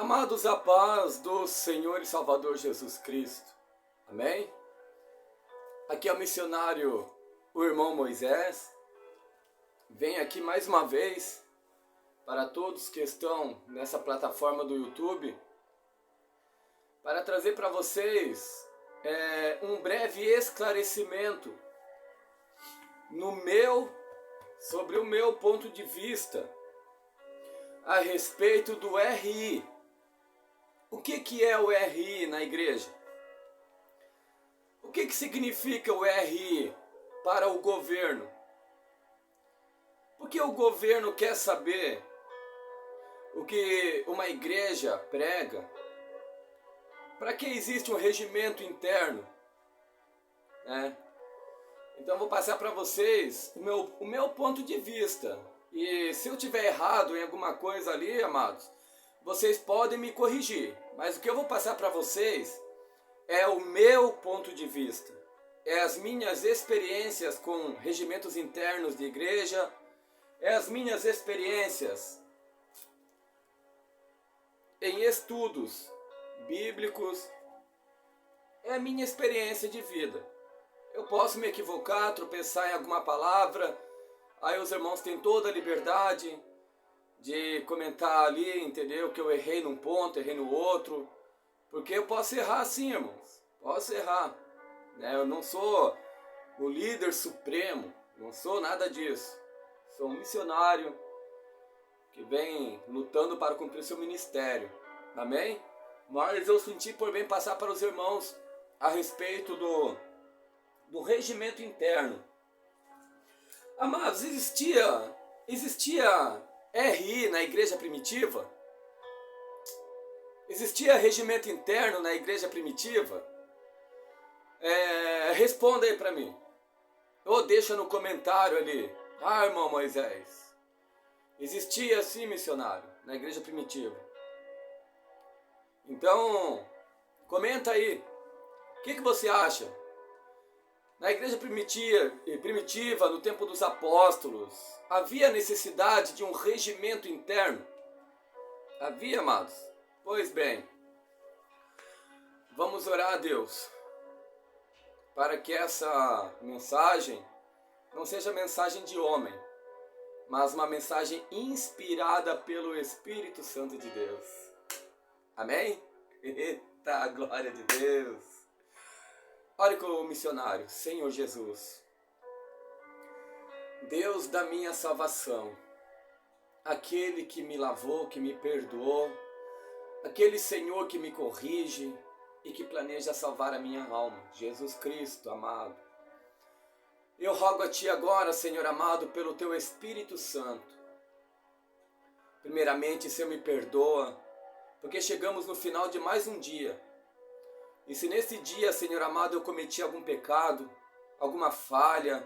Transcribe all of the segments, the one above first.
Amados, a paz do Senhor e Salvador Jesus Cristo. Amém? Aqui é o missionário, o irmão Moisés. Venho aqui mais uma vez para todos que estão nessa plataforma do YouTube para trazer para vocês um breve esclarecimento sobre o meu ponto de vista a respeito do RI. O que é o RI na igreja? O que significa o RI para o governo? Porque o governo quer saber o que uma igreja prega. Para que existe um regimento interno? Então vou passar para vocês o meu ponto de vista. E se eu tiver errado em alguma coisa ali, amados, vocês podem me corrigir. Mas o que eu vou passar para vocês é o meu ponto de vista. É as minhas experiências com regimentos internos de igreja. É as minhas experiências em estudos bíblicos. É a minha experiência de vida. Eu posso me equivocar, tropeçar em alguma palavra. Aí os irmãos têm toda a liberdade de comentar ali, entendeu? Que eu errei num ponto, errei no outro. Porque eu posso errar sim, irmãos. Posso errar. Eu não sou o líder supremo. Não sou nada disso. Sou um missionário que vem lutando para cumprir seu ministério. Amém? Mas eu senti por bem passar para os irmãos a respeito do regimento interno. Amados, existia RI na igreja primitiva? Existia regimento interno na igreja primitiva? Responda aí para mim. Ou deixa no comentário ali. Irmão Moisés, existia sim, missionário, na igreja primitiva. Então, comenta aí. O que você acha? Na igreja primitiva, no tempo dos apóstolos, havia necessidade de um regimento interno? Havia, amados? Pois bem, vamos orar a Deus para que essa mensagem não seja mensagem de homem, mas uma mensagem inspirada pelo Espírito Santo de Deus. Amém? Eita, glória de Deus! Olha com o missionário, Senhor Jesus, Deus da minha salvação, aquele que me lavou, que me perdoou, aquele Senhor que me corrige e que planeja salvar a minha alma, Jesus Cristo amado. Eu rogo a Ti agora, Senhor amado, pelo Teu Espírito Santo. Primeiramente, Senhor, me perdoa, porque chegamos no final de mais um dia. E se nesse dia, Senhor amado, eu cometi algum pecado, alguma falha,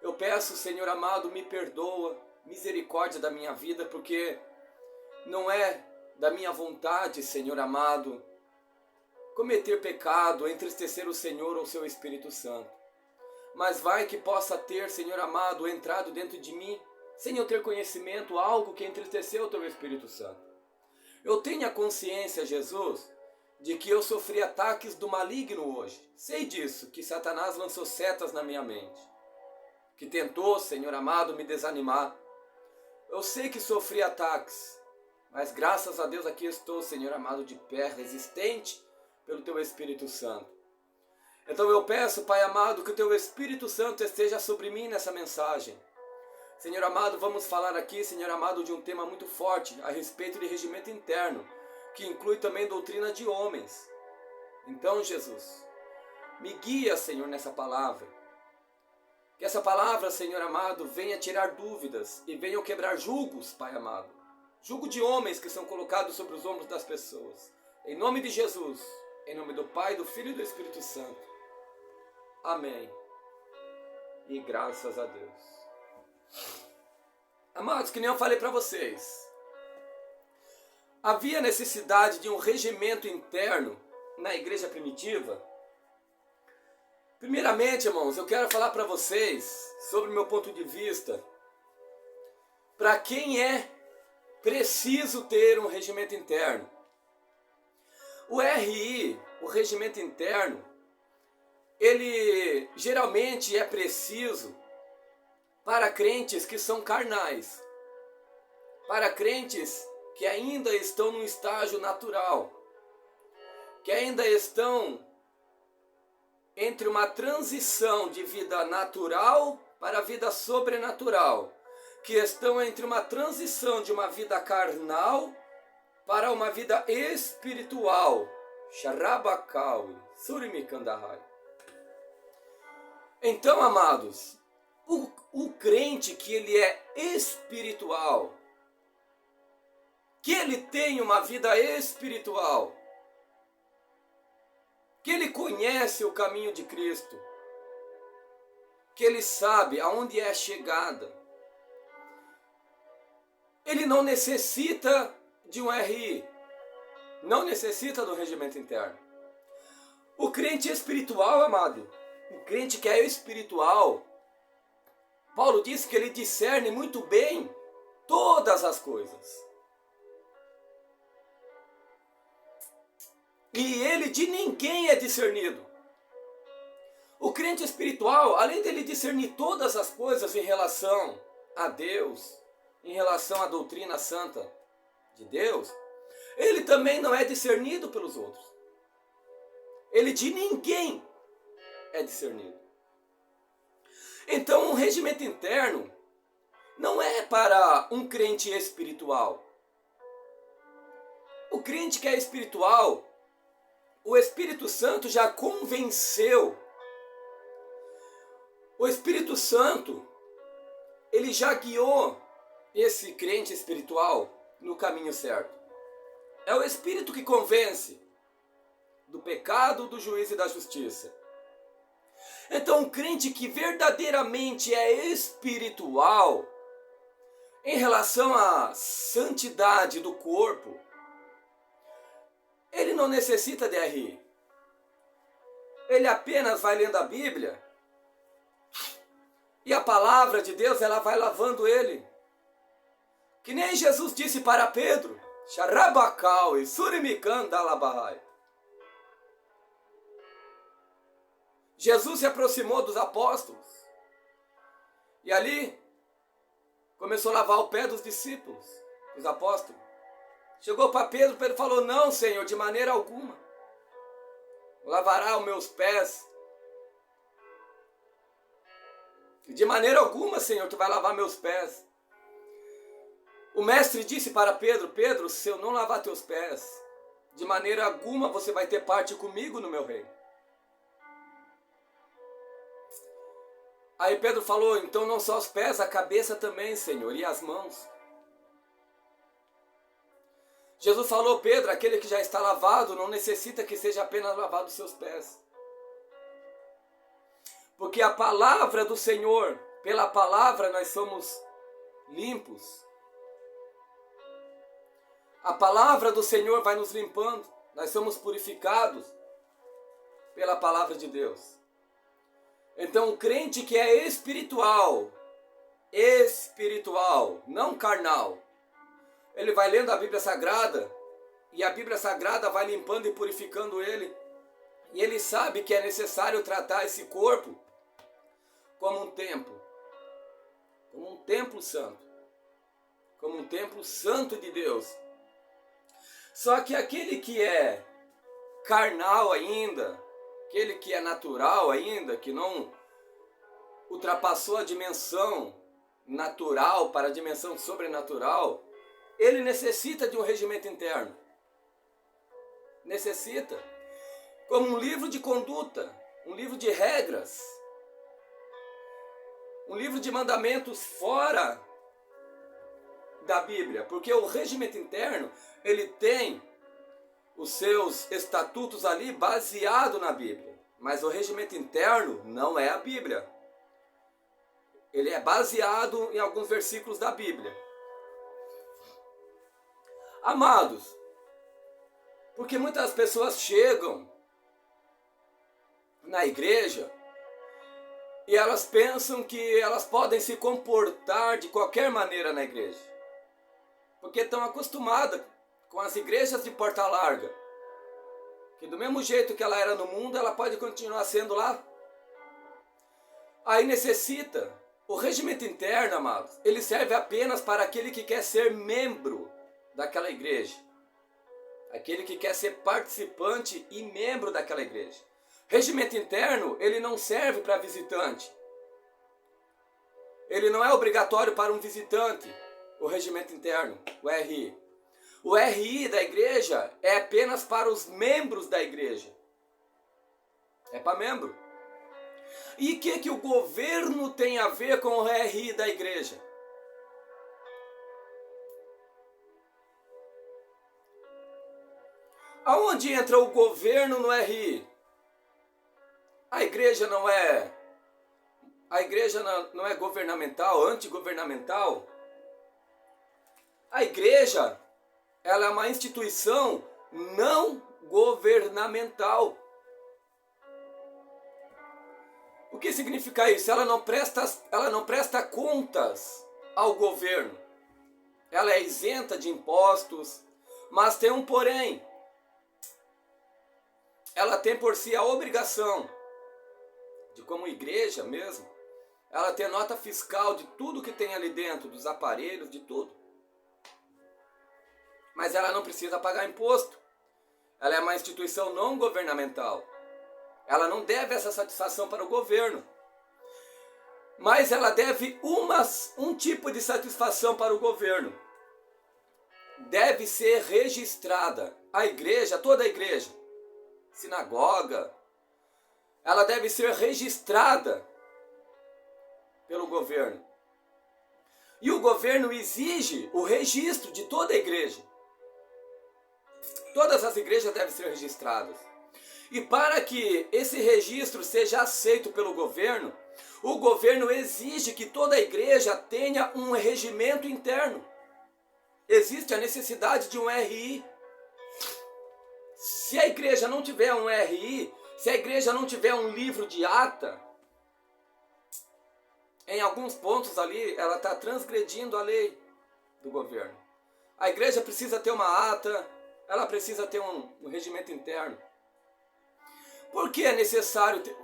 eu peço, Senhor amado, me perdoa, misericórdia da minha vida, porque não é da minha vontade, Senhor amado, cometer pecado, entristecer o Senhor ou o Seu Espírito Santo. Mas vai que possa ter, Senhor amado, entrado dentro de mim, sem eu ter conhecimento, algo que entristeceu o Teu Espírito Santo. Eu tenho a consciência, Jesus, de que eu sofri ataques do maligno hoje. Sei disso, que Satanás lançou setas na minha mente, que tentou, Senhor amado, me desanimar. Eu sei que sofri ataques, mas graças a Deus aqui estou, Senhor amado, de pé, resistente pelo Teu Espírito Santo. Então eu peço, Pai amado, que o Teu Espírito Santo esteja sobre mim nessa mensagem. Senhor amado, vamos falar aqui, Senhor amado, de um tema muito forte a respeito de regimento interno, que inclui também doutrina de homens. Então, Jesus, me guia, Senhor, nessa palavra. Que essa palavra, Senhor amado, venha tirar dúvidas e venha quebrar julgos, Pai amado. Julgo de homens que são colocados sobre os ombros das pessoas. Em nome de Jesus, em nome do Pai, do Filho e do Espírito Santo. Amém. E graças a Deus. Amados, que nem eu falei para vocês, havia necessidade de um regimento interno na igreja primitiva? Primeiramente, irmãos, eu quero falar para vocês sobre o meu ponto de vista. Para quem é preciso ter um regimento interno? O RI, o regimento interno, ele geralmente é preciso para crentes que são carnais, para crentes que ainda estão no estágio natural, que ainda estão entre uma transição de vida natural para a vida sobrenatural, que estão entre uma transição de uma vida carnal para uma vida espiritual. Sharabakawi, Surimikandahai. Então, amados, o crente que ele é espiritual, que ele tem uma vida espiritual, que ele conhece o caminho de Cristo, que ele sabe aonde é a chegada, ele não necessita de um RI, não necessita do regimento interno. O crente espiritual, amado, o crente que é espiritual, Paulo diz que ele discerne muito bem todas as coisas. E ele de ninguém é discernido. O crente espiritual, além dele discernir todas as coisas em relação a Deus, em relação à doutrina santa de Deus, ele também não é discernido pelos outros. Ele de ninguém é discernido. Então, o regimento interno não é para um crente espiritual. O crente que é espiritual, o Espírito Santo já convenceu. O Espírito Santo, ele já guiou esse crente espiritual no caminho certo. É o Espírito que convence do pecado, do juízo e da justiça. Então, um crente que verdadeiramente é espiritual, em relação à santidade do corpo, ele não necessita de RI. Ele apenas vai lendo a Bíblia e a palavra de Deus, ela vai lavando ele. Que nem Jesus disse para Pedro, Sharabakau e Surimikandalabahai. Jesus se aproximou dos apóstolos e ali começou a lavar o pé dos discípulos, dos apóstolos. Chegou para Pedro, Pedro falou, não, Senhor, de maneira alguma. Lavará os meus pés. De maneira alguma, Senhor, tu vai lavar meus pés. O mestre disse para Pedro, Pedro, se eu não lavar teus pés, de maneira alguma você vai ter parte comigo no meu reino. Aí Pedro falou, então não só os pés, a cabeça também, Senhor, e as mãos. Jesus falou, Pedro, aquele que já está lavado não necessita que seja apenas lavado os seus pés. Porque a palavra do Senhor, pela palavra nós somos limpos. A palavra do Senhor vai nos limpando, nós somos purificados pela palavra de Deus. Então, o crente que é espiritual, não carnal, ele vai lendo a Bíblia Sagrada, e a Bíblia Sagrada vai limpando e purificando ele, e ele sabe que é necessário tratar esse corpo como um templo santo, como um templo santo de Deus. Só que aquele que é carnal ainda, aquele que é natural ainda, que não ultrapassou a dimensão natural para a dimensão sobrenatural, ele necessita de um regimento interno. Necessita. Como um livro de conduta, um livro de regras, um livro de mandamentos fora da Bíblia. Porque o regimento interno, ele tem os seus estatutos ali baseado na Bíblia. Mas o regimento interno não é a Bíblia. Ele é baseado em alguns versículos da Bíblia. Amados, porque muitas pessoas chegam na igreja e elas pensam que elas podem se comportar de qualquer maneira na igreja. Porque estão acostumadas com as igrejas de porta larga. Que do mesmo jeito que ela era no mundo, ela pode continuar sendo lá. Aí necessita. O regimento interno, amados, ele serve apenas para aquele que quer ser membro daquela igreja. Aquele que quer ser participante e membro daquela igreja. Regimento interno, ele não serve para visitante. Ele não é obrigatório para um visitante, o regimento interno, o RI. O RI da igreja é apenas para os membros da igreja. É para membro. E o que o governo tem a ver com o RI da igreja? Aonde entra o governo no RI? A igreja não é governamental, antigovernamental. A igreja, ela é uma instituição não governamental. O que significa isso? Ela não presta contas ao governo. Ela é isenta de impostos, mas tem um porém. Ela tem por si a obrigação de, como igreja mesmo, ela ter nota fiscal de tudo que tem ali dentro, dos aparelhos, de tudo. Mas ela não precisa pagar imposto. Ela é uma instituição não governamental. Ela não deve essa satisfação para o governo. Mas ela deve um tipo de satisfação para o governo. Deve ser registrada. A igreja, toda a igreja, sinagoga, ela deve ser registrada pelo governo. E o governo exige o registro de toda a igreja. Todas as igrejas devem ser registradas. E para que esse registro seja aceito pelo governo, o governo exige que toda a igreja tenha um regimento interno. Existe a necessidade de um RI. Se a igreja não tiver um RI, se a igreja não tiver um livro de ata, em alguns pontos ali, ela está transgredindo a lei do governo. A igreja precisa ter uma ata, ela precisa ter um regimento interno. Por que é necessário ter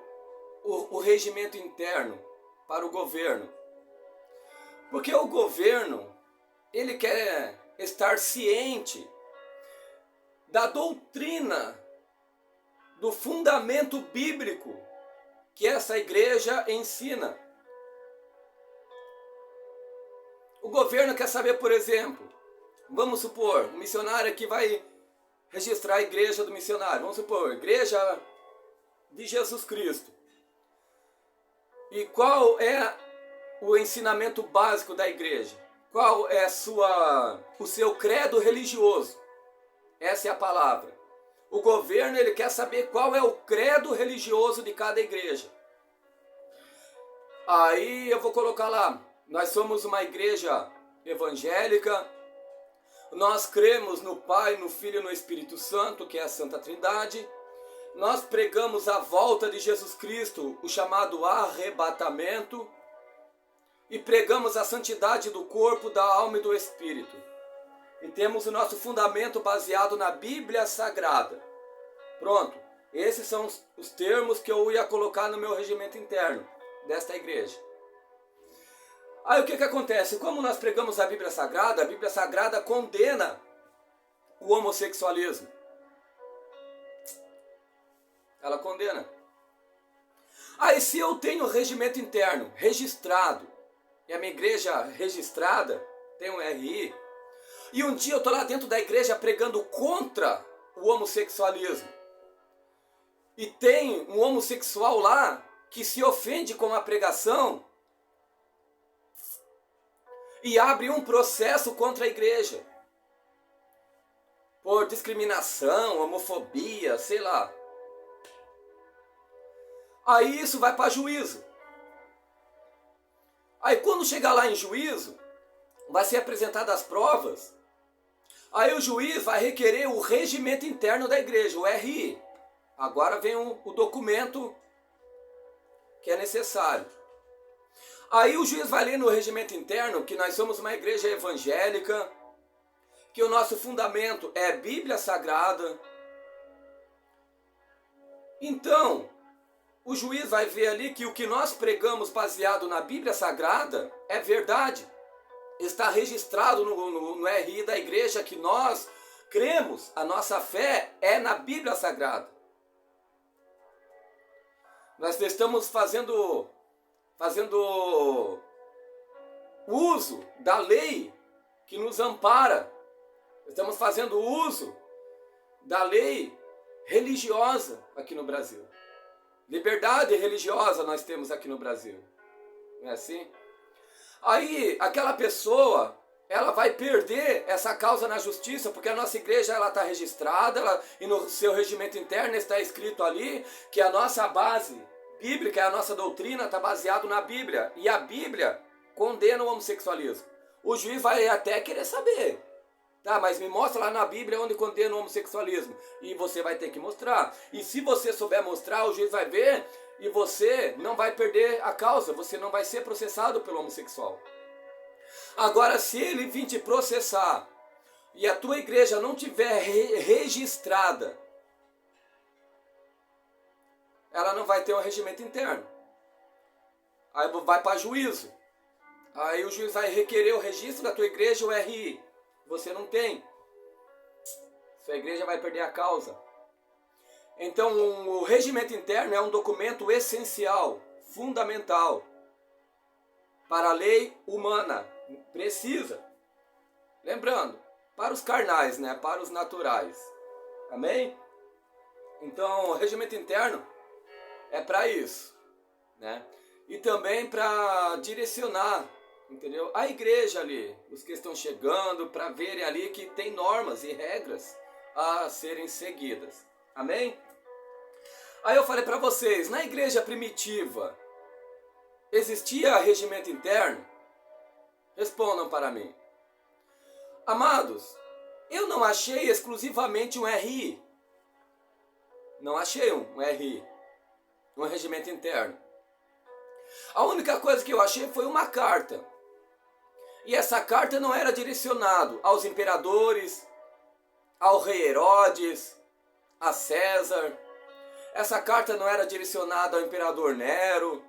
o regimento interno para o governo? Porque o governo, ele quer estar ciente da doutrina, do fundamento bíblico que essa igreja ensina. O governo quer saber, por exemplo, vamos supor, o missionário aqui vai registrar a igreja do missionário. Vamos supor, igreja de Jesus Cristo. E qual é o ensinamento básico da igreja? Qual é o seu credo religioso? Essa é a palavra. O governo, ele quer saber qual é o credo religioso de cada igreja. Aí eu vou colocar lá, nós somos uma igreja evangélica, nós cremos no Pai, no Filho e no Espírito Santo, que é a Santa Trindade. Nós pregamos a volta de Jesus Cristo, o chamado arrebatamento, e pregamos a santidade do corpo, da alma e do espírito. E temos o nosso fundamento baseado na Bíblia Sagrada. Pronto, esses são os termos que eu ia colocar no meu regimento interno desta igreja. Aí o que acontece? Como nós pregamos a Bíblia Sagrada condena o homossexualismo. Ela condena. Aí se eu tenho regimento interno registrado, e a minha igreja registrada, tem um RI, e um dia eu estou lá dentro da igreja pregando contra o homossexualismo, e tem um homossexual lá que se ofende com a pregação e abre um processo contra a igreja por discriminação, homofobia, sei lá. Aí isso vai para juízo. Aí quando chegar lá em juízo, vai ser apresentadas as provas. Aí o juiz vai requerer o regimento interno da igreja, o RI. Agora vem o documento que é necessário. Aí o juiz vai ler no regimento interno que nós somos uma igreja evangélica, que o nosso fundamento é Bíblia Sagrada, Então, o juiz vai ver ali que o que nós pregamos baseado na Bíblia Sagrada é verdade. Está registrado no RI da igreja que nós cremos, a nossa fé é na Bíblia Sagrada. Nós estamos fazendo uso da lei que nos ampara. Estamos fazendo uso da lei religiosa aqui no Brasil. Liberdade religiosa nós temos aqui no Brasil. Não é assim? Aí, aquela pessoa, ela vai perder essa causa na justiça, porque a nossa igreja está registrada, e no seu regimento interno está escrito ali que a nossa base bíblica, a nossa doutrina está baseada na Bíblia. E a Bíblia condena o homossexualismo. O juiz vai até querer saber. Tá, mas me mostra lá na Bíblia onde condena o homossexualismo. E você vai ter que mostrar. E se você souber mostrar, o juiz vai ver e você não vai perder a causa. Você não vai ser processado pelo homossexual. Agora, se ele vir te processar e a tua igreja não tiver registrada, ela não vai ter um regimento interno. Aí vai para juízo. Aí o juiz vai requerer o registro da tua igreja, o RI. Você não tem. Sua igreja vai perder a causa. Então, o regimento interno é um documento essencial, fundamental, para a lei humana. Precisa. Lembrando, para os carnais, né? Para os naturais. Amém? Então, o regimento interno é para isso, né? E também para direcionar, entendeu? A igreja ali, os que estão chegando, para verem ali que tem normas e regras a serem seguidas. Amém? Aí eu falei para vocês, na igreja primitiva, existia regimento interno? Respondam para mim. Amados, eu não achei exclusivamente um RI. Não achei um RI, um regimento interno. A única coisa que eu achei foi uma carta. E essa carta não era direcionada aos imperadores, ao rei Herodes, a César. Essa carta não era direcionada ao imperador Nero,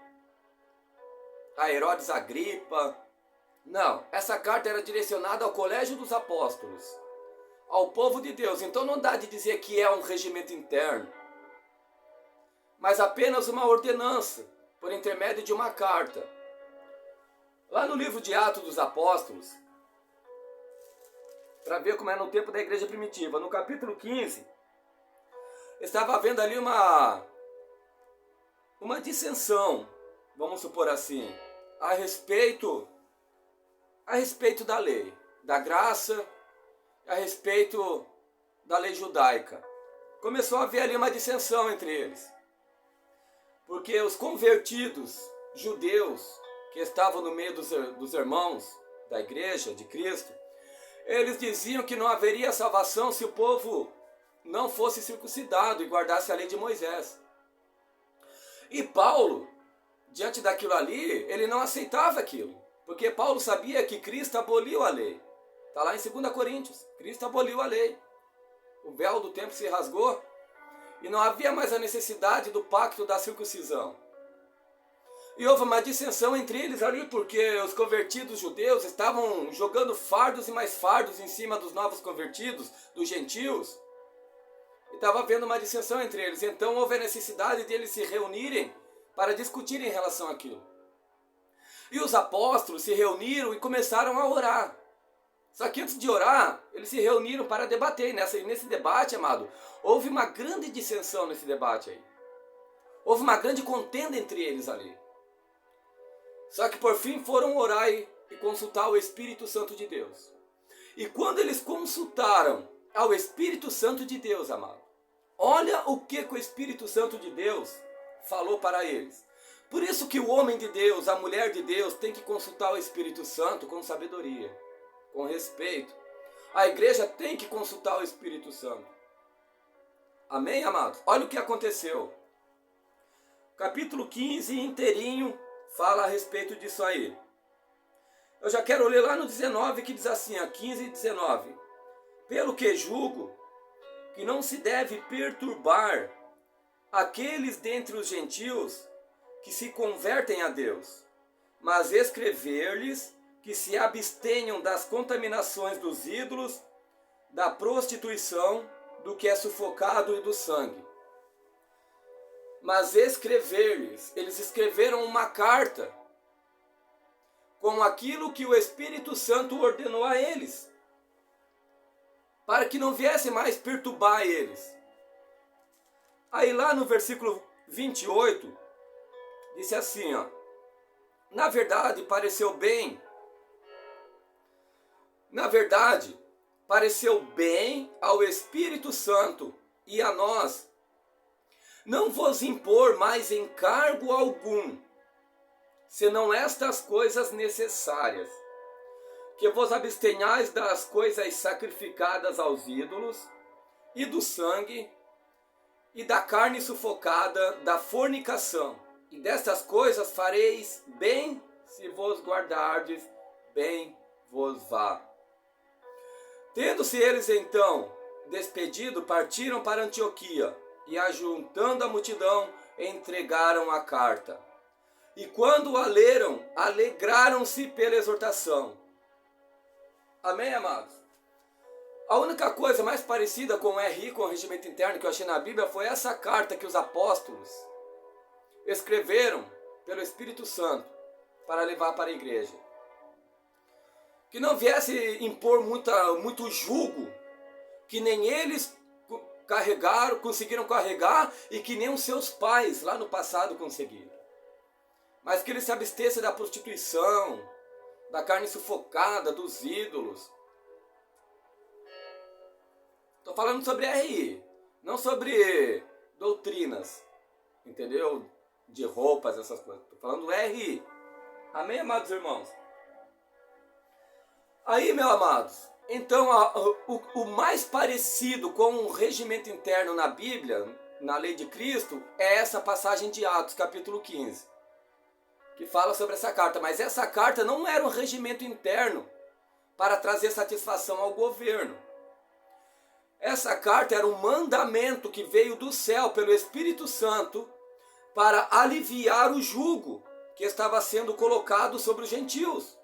a Herodes Agripa. Não, essa carta era direcionada ao colégio dos apóstolos, ao povo de Deus. Então não dá de dizer que é um regimento interno, mas apenas uma ordenança, por intermédio de uma carta. Lá no livro de Atos dos Apóstolos, para ver como é no tempo da igreja primitiva, no capítulo 15, estava havendo ali uma dissensão, vamos supor assim, a respeito da lei, da graça, a respeito da lei judaica. Começou a haver ali uma dissensão entre eles. Porque os convertidos judeus que estavam no meio dos irmãos da igreja de Cristo, eles diziam que não haveria salvação se o povo não fosse circuncidado e guardasse a lei de Moisés. E Paulo, diante daquilo ali, ele não aceitava aquilo. Porque Paulo sabia que Cristo aboliu a lei. Está lá em 2 Coríntios. Cristo aboliu a lei. O véu do templo se rasgou. E não havia mais a necessidade do pacto da circuncisão. E houve uma dissensão entre eles ali, porque os convertidos judeus estavam jogando fardos e mais fardos em cima dos novos convertidos, dos gentios. E estava havendo uma dissensão entre eles. Então houve a necessidade de eles se reunirem para discutir em relação àquilo. E os apóstolos se reuniram e começaram a orar. Só que antes de orar, eles se reuniram para debater. Nesse debate, amado, houve uma grande dissensão nesse debate aí. Houve uma grande contenda entre eles ali. Só que por fim foram orar e consultar o Espírito Santo de Deus. E quando eles consultaram ao Espírito Santo de Deus, amado, olha o que o Espírito Santo de Deus falou para eles. Por isso que o homem de Deus, a mulher de Deus, tem que consultar o Espírito Santo com sabedoria, com respeito. A igreja tem que consultar o Espírito Santo. Amém, amados? Olha o que aconteceu. Capítulo 15 inteirinho fala a respeito disso aí. Eu já quero ler lá no 19, que diz assim, 15 e 19. Pelo que julgo que não se deve perturbar aqueles dentre os gentios que se convertem a Deus, mas escrever-lhes que se abstenham das contaminações dos ídolos, da prostituição, do que é sufocado e do sangue. Mas escrever-lhes, eles escreveram uma carta com aquilo que o Espírito Santo ordenou a eles, para que não viesse mais perturbar eles. Aí lá no versículo 28, disse assim, ó: na verdade pareceu bem ao Espírito Santo e a nós não vos impor mais encargo algum, senão estas coisas necessárias, que vos abstenhais das coisas sacrificadas aos ídolos, e do sangue, e da carne sufocada, da fornicação. E destas coisas fareis bem, se vos guardardes, bem vos vá. Tendo-se eles então despedido, partiram para Antioquia, e ajuntando a multidão, entregaram a carta. E quando a leram, alegraram-se pela exortação. Amém, amados? A única coisa mais parecida com o RI, com o regimento interno, que eu achei na Bíblia, foi essa carta que os apóstolos escreveram pelo Espírito Santo para levar para a igreja. Que não viesse impor muito jugo, que nem eles conseguiram carregar e que nem os seus pais lá no passado conseguiram. Mas que eles se abstessem da prostituição, da carne sufocada, dos ídolos. Estou falando sobre RI, não sobre doutrinas, entendeu? De roupas, essas coisas. Estou falando do RI. Amém, amados irmãos? Aí, meus amados, então o mais parecido com o regimento interno na Bíblia, na lei de Cristo, é essa passagem de Atos, capítulo 15, que fala sobre essa carta. Mas essa carta não era um regimento interno para trazer satisfação ao governo. Essa carta era um mandamento que veio do céu pelo Espírito Santo para aliviar o jugo que estava sendo colocado sobre os gentios.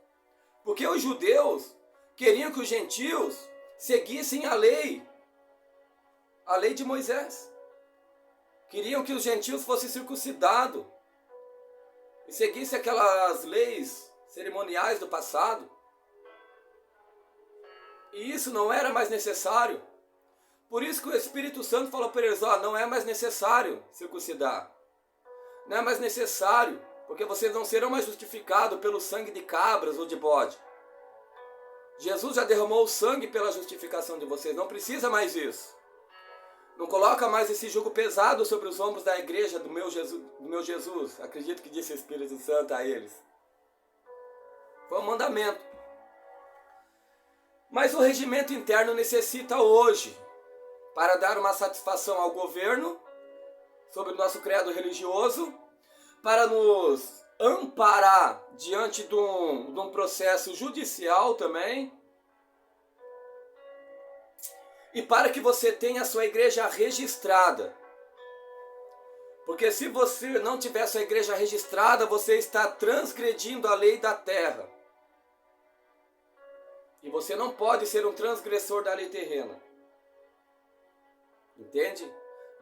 Porque os judeus queriam que os gentios seguissem a lei de Moisés. Queriam que os gentios fossem circuncidados e seguissem aquelas leis cerimoniais do passado. E isso não era mais necessário. Por isso que o Espírito Santo falou para eles: não é mais necessário circuncidar. Não é mais necessário, porque vocês não serão mais justificados pelo sangue de cabras ou de bode. Jesus já derramou o sangue pela justificação de vocês, não precisa mais isso. Não coloca mais esse jugo pesado sobre os ombros da igreja do meu Jesus. Acredito que disse o Espírito Santo a eles. Foi um mandamento. Mas o regimento interno necessita hoje, para dar uma satisfação ao governo sobre o nosso credo religioso, para nos amparar diante de um processo judicial também, e para que você tenha a sua igreja registrada. Porque se você não tiver a sua igreja registrada, você está transgredindo a lei da terra. E você não pode ser um transgressor da lei terrena. Entende?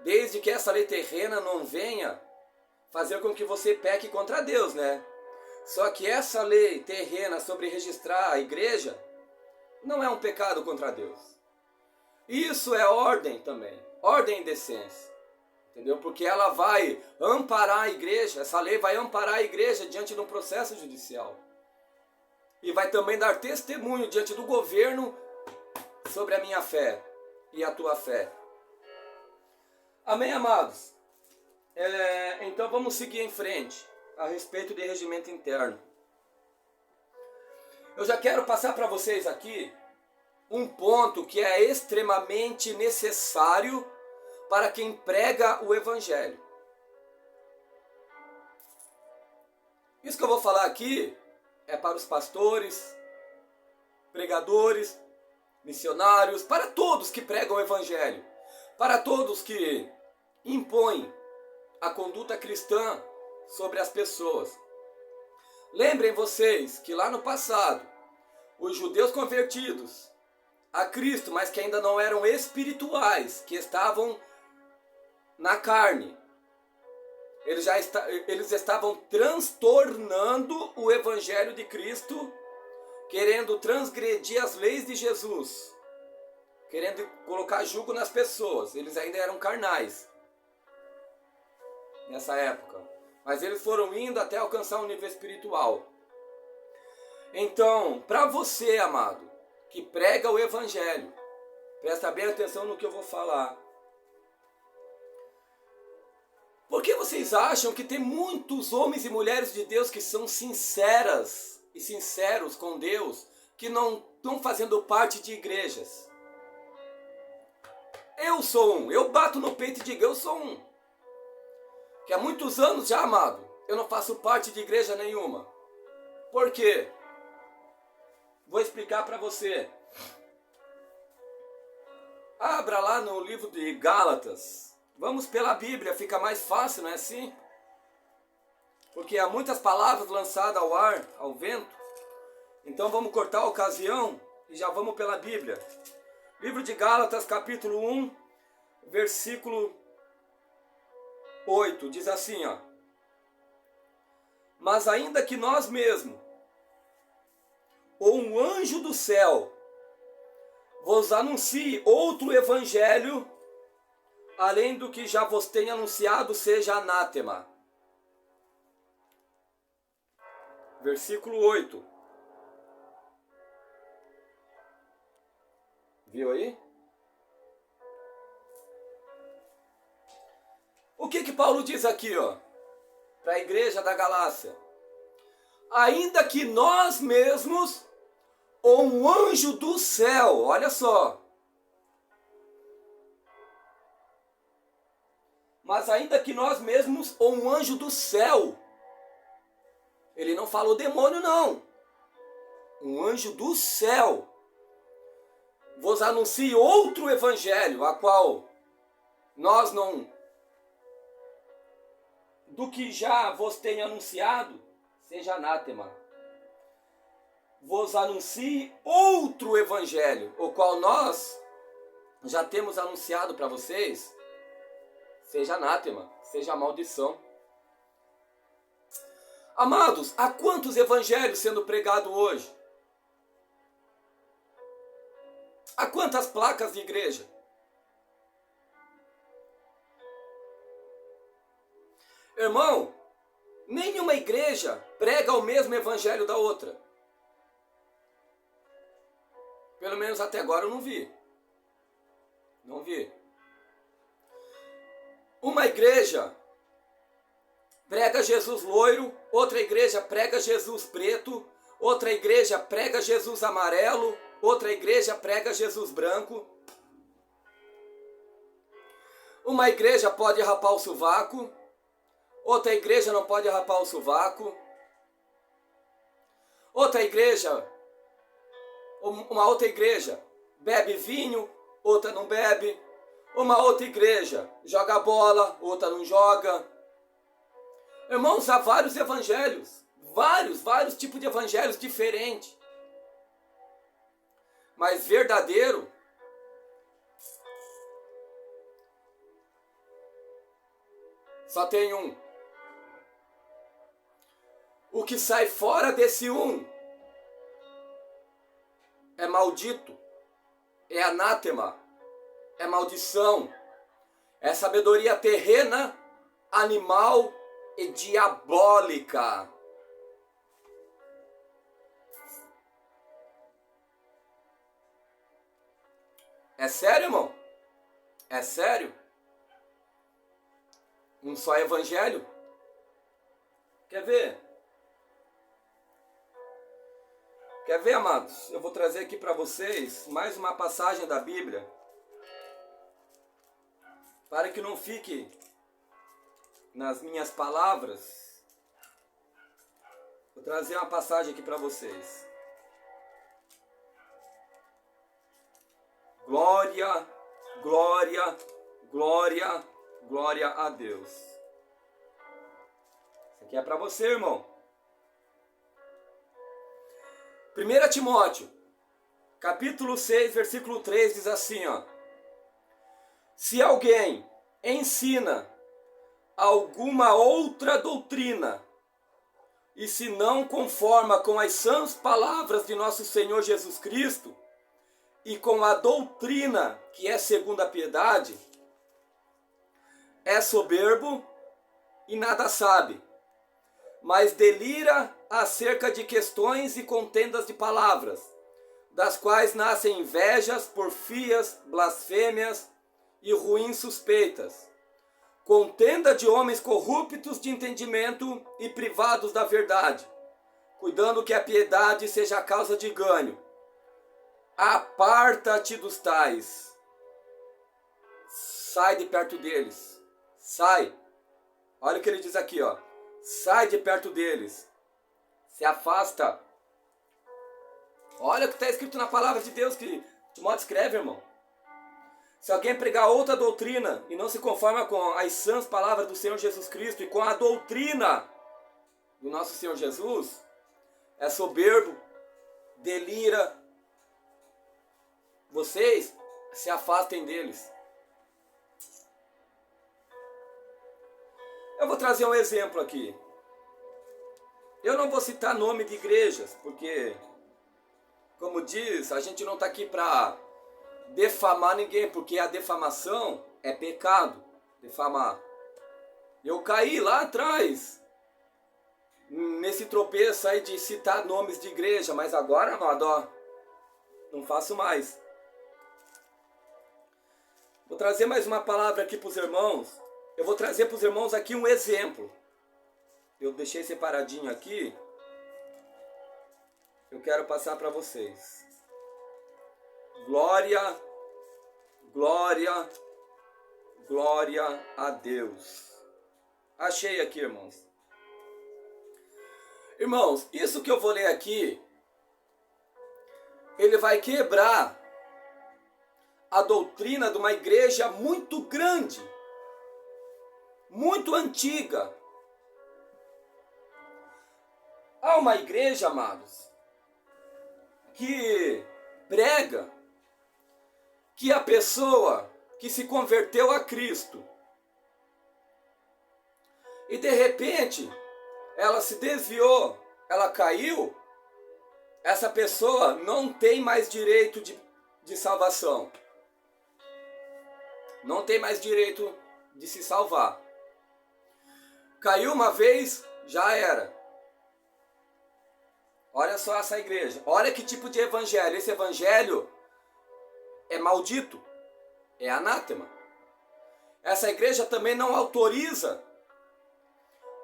Desde que essa lei terrena não venha fazer com que você peque contra Deus, né? Só que essa lei terrena sobre registrar a igreja não é um pecado contra Deus. Isso é ordem também, ordem e decência, entendeu? Porque ela vai amparar a igreja, essa lei vai amparar a igreja diante de um processo judicial. E vai também dar testemunho diante do governo sobre a minha fé e a tua fé. Amém, amados? Então vamos seguir em frente a respeito de regimento interno. Eu já quero passar para vocês aqui um ponto que é extremamente necessário para quem prega o Evangelho. Isso que eu vou falar aqui é para os pastores, pregadores, missionários, para todos que pregam o Evangelho, para todos que impõem a conduta cristã sobre as pessoas. Lembrem vocês que lá no passado, os judeus convertidos a Cristo, mas que ainda não eram espirituais, que estavam na carne, eles estavam transtornando o Evangelho de Cristo, querendo transgredir as leis de Jesus, querendo colocar jugo nas pessoas. Eles ainda eram carnais nessa época, mas eles foram indo até alcançar um nível espiritual. Então, para você, amado, que prega o Evangelho, presta bem atenção no que eu vou falar. Por que vocês acham que tem muitos homens e mulheres de Deus que são sinceras e sinceros com Deus, que não estão fazendo parte de igrejas? Eu sou um, eu bato no peito e digo, eu sou um. Que há muitos anos já, amado, eu não faço parte de igreja nenhuma. Por quê? Vou explicar para você. Abra lá no livro de Gálatas. Vamos pela Bíblia, fica mais fácil, não é assim? Porque há muitas palavras lançadas ao ar, ao vento. Então vamos cortar a ocasião e já vamos pela Bíblia. Livro de Gálatas, capítulo 1, versículo 8, diz assim, ó. Mas ainda que nós mesmos, ou um anjo do céu, vos anuncie outro evangelho, além do que já vos tenho anunciado, seja anátema. Versículo 8. Viu aí? O que Paulo diz aqui, ó, para a igreja da Galácia? Ainda que nós mesmos, ou um anjo do céu, olha só. Mas ainda que nós mesmos, ou um anjo do céu. Ele não falou demônio, não. Um anjo do céu vos anuncie outro evangelho, a qual nós não, do que já vos tenho anunciado, seja anátema. Vos anuncie outro evangelho, o qual nós já temos anunciado para vocês, seja anátema, seja maldição. Amados, há quantos evangelhos sendo pregados hoje? Há quantas placas de igreja? Irmão, nenhuma igreja prega o mesmo evangelho da outra. Pelo menos até agora eu não vi. Não vi. Uma igreja prega Jesus loiro, outra igreja prega Jesus preto, outra igreja prega Jesus amarelo, outra igreja prega Jesus branco. Uma igreja pode rapar o sovaco, outra igreja não pode rapar o sovaco. Uma outra igreja bebe vinho, outra não bebe. Uma outra igreja joga bola, outra não joga. Irmãos, há vários evangelhos, vários tipos de evangelhos diferentes. Mas verdadeiro, só tem um. O que sai fora desse um é maldito, é anátema, é maldição, é sabedoria terrena, animal e diabólica. É sério, irmão? É sério? Um só evangelho? Quer ver? Quer ver, amados? Eu vou trazer aqui para vocês mais uma passagem da Bíblia, para que não fique nas minhas palavras. Vou trazer uma passagem aqui para vocês. Glória, glória, glória, glória a Deus. Isso aqui é para você, irmão. 1 Timóteo, capítulo 6, versículo 3 diz assim, ó. Se alguém ensina alguma outra doutrina e se não conforma com as sãs palavras de nosso Senhor Jesus Cristo e com a doutrina que é segundo a piedade, é soberbo e nada sabe, mas delira acerca de questões e contendas de palavras, das quais nascem invejas, porfias, blasfêmias e ruins suspeitas, contenda de homens corruptos de entendimento e privados da verdade, cuidando que a piedade seja a causa de ganho. Aparta-te dos tais. Sai de perto deles. Sai. Olha o que ele diz aqui, ó. Sai de perto deles. Se afasta. Olha o que está escrito na palavra de Deus que Timóteo escreve, irmão. Se alguém pregar outra doutrina e não se conforma com as sãs palavras do Senhor Jesus Cristo e com a doutrina do nosso Senhor Jesus, é soberbo, delira. Vocês se afastem deles. Eu vou trazer um exemplo aqui. Eu não vou citar nome de igrejas, porque, como diz, a gente não está aqui para defamar ninguém, porque a defamação é pecado. Defamar. Eu caí lá atrás, nesse tropeço aí de citar nomes de igreja, mas agora, amado, ó, não faço mais. Vou trazer mais uma palavra aqui para os irmãos. Eu vou trazer para os irmãos aqui um exemplo. Eu deixei separadinho aqui. Eu quero passar para vocês. Glória, glória, glória a Deus. Achei aqui, irmãos. Irmãos, isso que eu vou ler aqui, ele vai quebrar a doutrina de uma igreja muito grande, muito antiga. Há uma igreja, amados, que prega que a pessoa que se converteu a Cristo e de repente ela se desviou, ela caiu, essa pessoa não tem mais direito de salvação. Não tem mais direito de se salvar. Caiu uma vez, já era. Olha só essa igreja. Olha que tipo de evangelho. Esse evangelho é maldito. É anátema. Essa igreja também não autoriza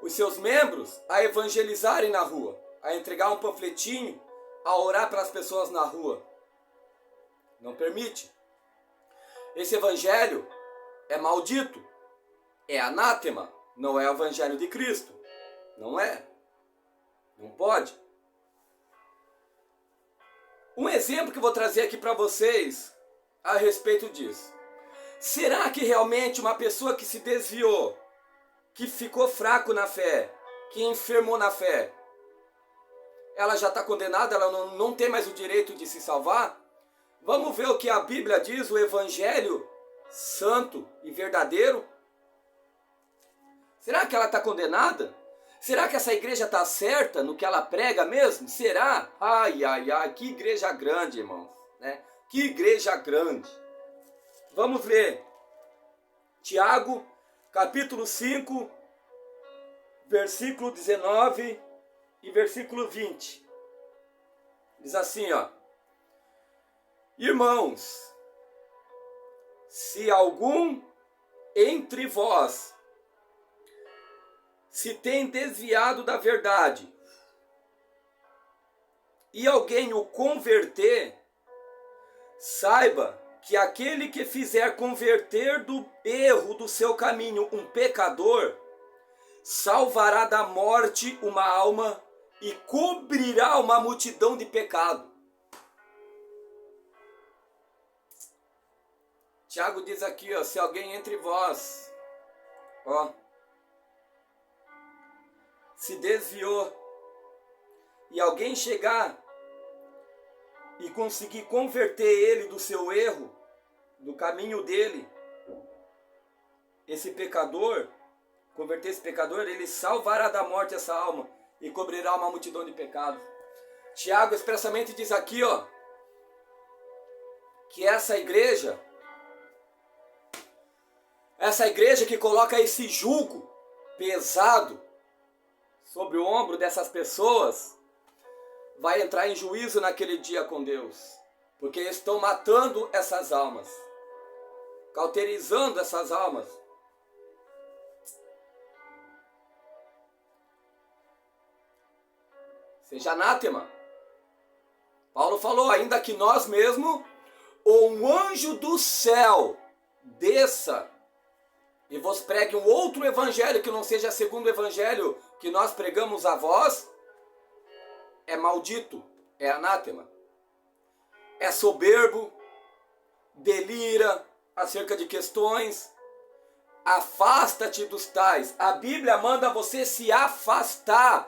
os seus membros a evangelizarem na rua, a entregar um panfletinho, a orar para as pessoas na rua. Não permite. Esse evangelho é maldito. É anátema. Não é o evangelho de Cristo. Não é. Não pode. Um exemplo que eu vou trazer aqui para vocês a respeito disso. Será que realmente uma pessoa que se desviou, que ficou fraco na fé, que enfermou na fé, ela já está condenada, ela não tem mais o direito de se salvar? Vamos ver o que a Bíblia diz, o Evangelho santo e verdadeiro? Será que ela está condenada? Será que essa igreja está certa no que ela prega mesmo? Será? Ai, ai, ai, que igreja grande, irmãos. Né? Que igreja grande. Vamos ler. Tiago, capítulo 5, versículo 19 e versículo 20. Diz assim, ó. Irmãos, se algum entre vós se tem desviado da verdade e alguém o converter, saiba que aquele que fizer converter do erro do seu caminho um pecador, salvará da morte uma alma e cobrirá uma multidão de pecado. Tiago diz aqui, ó, se alguém entre vós, ó, se desviou e alguém chegar e conseguir converter ele do seu erro, do caminho dele, esse pecador, converter esse pecador, ele salvará da morte essa alma e cobrirá uma multidão de pecados. Tiago expressamente diz aqui, ó, que essa igreja que coloca esse jugo pesado sobre o ombro dessas pessoas, vai entrar em juízo naquele dia com Deus, porque estão matando essas almas, cauterizando essas almas. Seja anátema. Paulo falou, ainda que nós mesmos, ou um anjo do céu desça e vos pregue um outro evangelho que não seja segundo o evangelho que nós pregamos a vós, é maldito, é anátema, é soberbo, delira acerca de questões. Afasta-te dos tais. A Bíblia manda você se afastar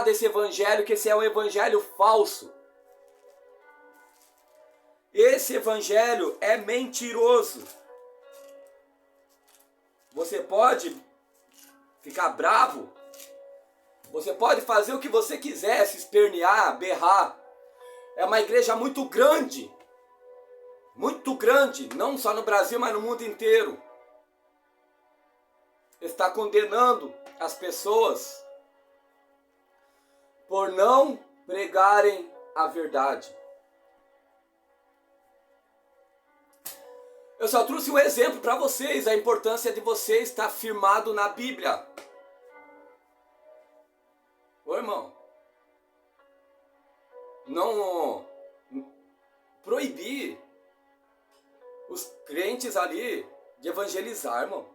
desse evangelho, que esse é um evangelho falso. Esse evangelho é mentiroso. Você pode ficar bravo, você pode fazer o que você quiser, se espernear, berrar. É uma igreja muito grande, não só no Brasil, mas no mundo inteiro. Está condenando as pessoas por não pregarem a verdade. Eu só trouxe um exemplo para vocês, a importância de você estar firmado na Bíblia. Ô irmão, não proibir os crentes ali de evangelizar, irmão.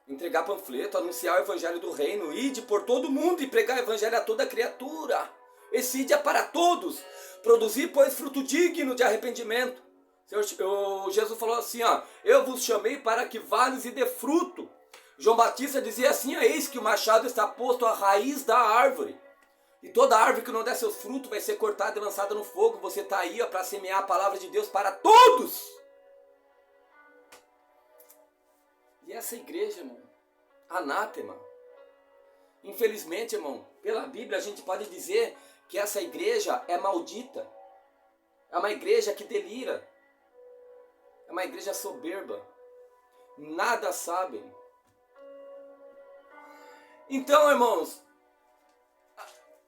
Entregar panfleto, anunciar o evangelho do reino, ide por todo mundo e pregar o evangelho a toda criatura. Esse ide é para todos. Produzir, pois, fruto digno de arrependimento. Jesus falou assim, ó, eu vos chamei para que vades e dê fruto. João Batista dizia assim, eis que o machado está posto à raiz da árvore. E toda árvore que não der seus frutos vai ser cortada e lançada no fogo. Você está aí para semear a palavra de Deus para todos. E essa igreja, irmão, anátema. Infelizmente, irmão, pela Bíblia a gente pode dizer que essa igreja é maldita. É uma igreja que delira. É uma igreja soberba. Nada sabem. Então, irmãos,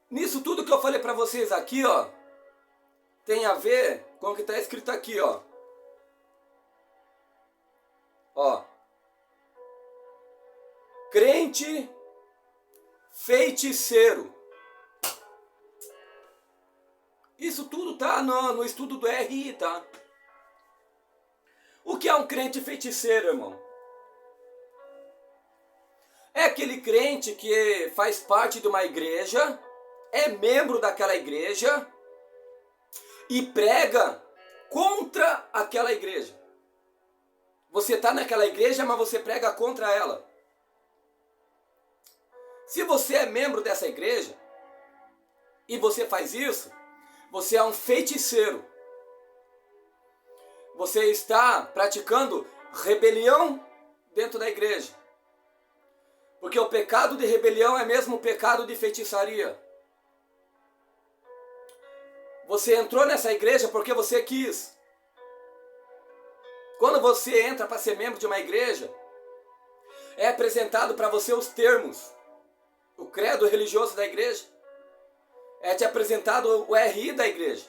nisso tudo que eu falei para vocês aqui, ó, tem a ver com o que está escrito aqui, ó. Ó. Crente feiticeiro. Isso tudo tá no estudo do RI, tá? O que é um crente feiticeiro, irmão? É aquele crente que faz parte de uma igreja, é membro daquela igreja e prega contra aquela igreja. Você está naquela igreja, mas você prega contra ela. Se você é membro dessa igreja e você faz isso, você é um feiticeiro. Você está praticando rebelião dentro da igreja. Porque o pecado de rebelião é mesmo o pecado de feitiçaria. Você entrou nessa igreja porque você quis. Quando você entra para ser membro de uma igreja, é apresentado para você os termos. O credo religioso da igreja. É te apresentado o RI da igreja.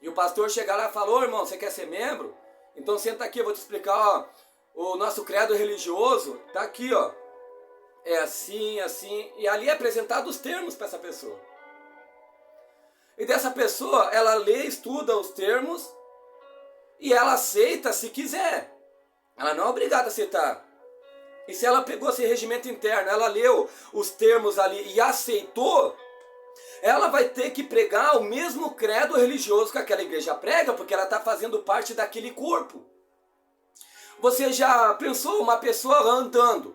E o pastor chega lá e fala, ô irmão, você quer ser membro? Então senta aqui, eu vou te explicar, ó. O nosso credo religioso tá aqui, ó. É assim, assim. E ali é apresentado os termos para essa pessoa. E dessa pessoa, ela lê, estuda os termos e ela aceita se quiser. Ela não é obrigada a aceitar. E se ela pegou esse regimento interno, ela leu os termos ali e aceitou, ela vai ter que pregar o mesmo credo religioso que aquela igreja prega, porque ela está fazendo parte daquele corpo. Você já pensou uma pessoa andando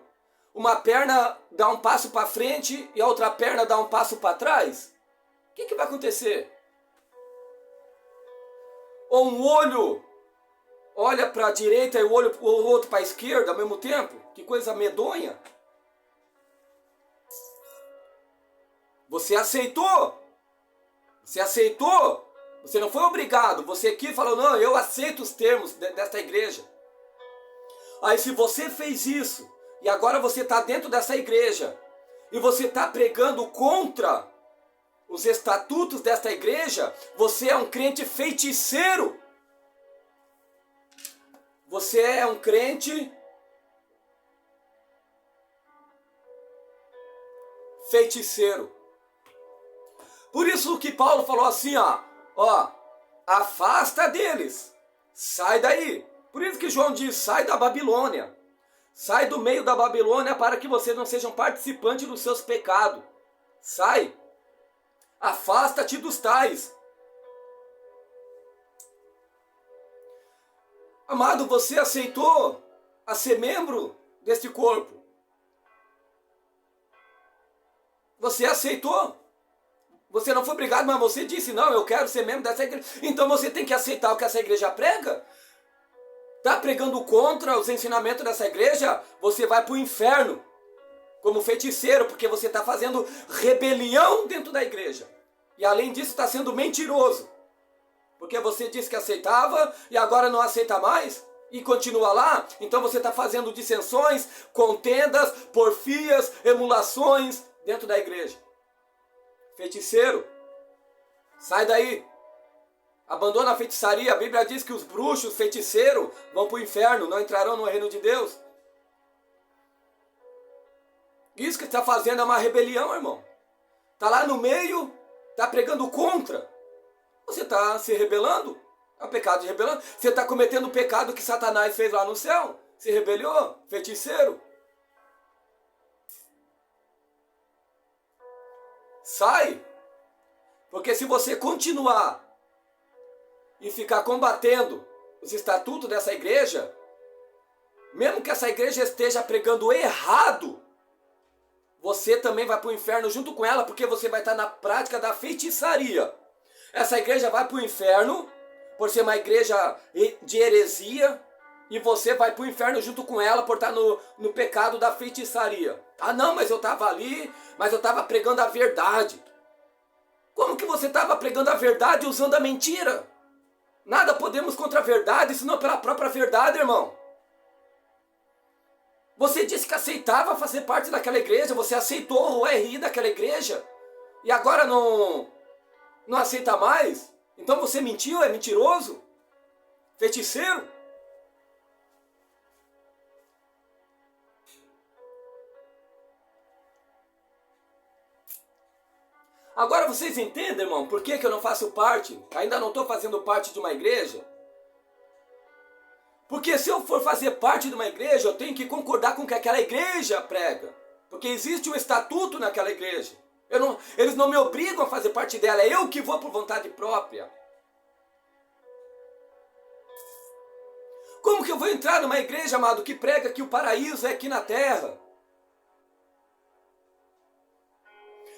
uma perna dá um passo para frente e a outra perna dá um passo para trás, o que vai acontecer? Ou um olho olha para a direita e o outro para a esquerda ao mesmo tempo? Que coisa medonha. Você aceitou. Você aceitou. Você não foi obrigado. Você aqui falou, não, eu aceito os termos desta igreja. Aí se você fez isso, e agora você está dentro dessa igreja, e você está pregando contra os estatutos desta igreja, você é um crente feiticeiro. Você é um crente feiticeiro. Por isso que Paulo falou assim, ó, afasta deles, sai daí. Por isso que João diz, sai da Babilônia, sai do meio da Babilônia para que vocês não sejam participantes dos seus pecados. Sai, afasta-te dos tais. Amado, você aceitou a ser membro deste corpo? Você aceitou? Você não foi obrigado, mas você disse, não, eu quero ser membro dessa igreja. Então você tem que aceitar o que essa igreja prega. Está pregando contra os ensinamentos dessa igreja, você vai para o inferno como feiticeiro, porque você está fazendo rebelião dentro da igreja. E além disso está sendo mentiroso. Porque você disse que aceitava e agora não aceita mais e continua lá. Então você está fazendo dissensões, contendas, porfias, emulações dentro da igreja. Feiticeiro, sai daí. Abandona a feitiçaria. A Bíblia diz que os bruxos, feiticeiros, vão para o inferno, não entrarão no reino de Deus. Isso que está fazendo é uma rebelião, irmão. Está lá no meio, está pregando contra. Você está se rebelando. É o pecado de rebelião. Você está cometendo o pecado que Satanás fez lá no céu. Se rebeliou, feiticeiro. Sai. Porque se você continuar e ficar combatendo os estatutos dessa igreja, mesmo que essa igreja esteja pregando errado, você também vai para o inferno junto com ela, porque você vai estar na prática da feitiçaria. Essa igreja vai para o inferno, por ser uma igreja de heresia, e você vai para o inferno junto com ela, por estar no pecado da feitiçaria. Ah não, mas eu estava ali, mas eu estava pregando a verdade. Como que você estava pregando a verdade usando a mentira? Nada podemos contra a verdade, senão pela própria verdade, irmão. Você disse que aceitava fazer parte daquela igreja, você aceitou o RI daquela igreja, e agora não aceita mais? Então você mentiu, é mentiroso? Feiticeiro? Agora vocês entendem, irmão, por que eu não faço parte? Ainda não estou fazendo parte de uma igreja? Porque se eu for fazer parte de uma igreja, eu tenho que concordar com o que aquela igreja prega. Porque existe um estatuto naquela igreja. Eles não me obrigam a fazer parte dela, é eu que vou por vontade própria. Como que eu vou entrar numa igreja, amado, que prega que o paraíso é aqui na terra?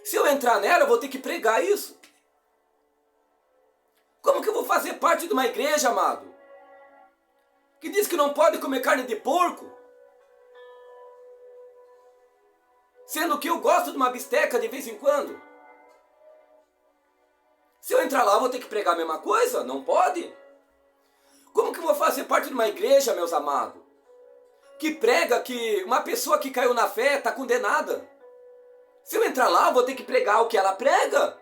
Se eu entrar nela, eu vou ter que pregar isso. Como que eu vou fazer parte de uma igreja, amado, que diz que não pode comer carne de porco? Sendo que eu gosto de uma bisteca de vez em quando. Se eu entrar lá, eu vou ter que pregar a mesma coisa? Não pode. Como que eu vou fazer parte de uma igreja, meus amados, que prega que uma pessoa que caiu na fé está condenada? Se eu entrar lá, eu vou ter que pregar o que ela prega?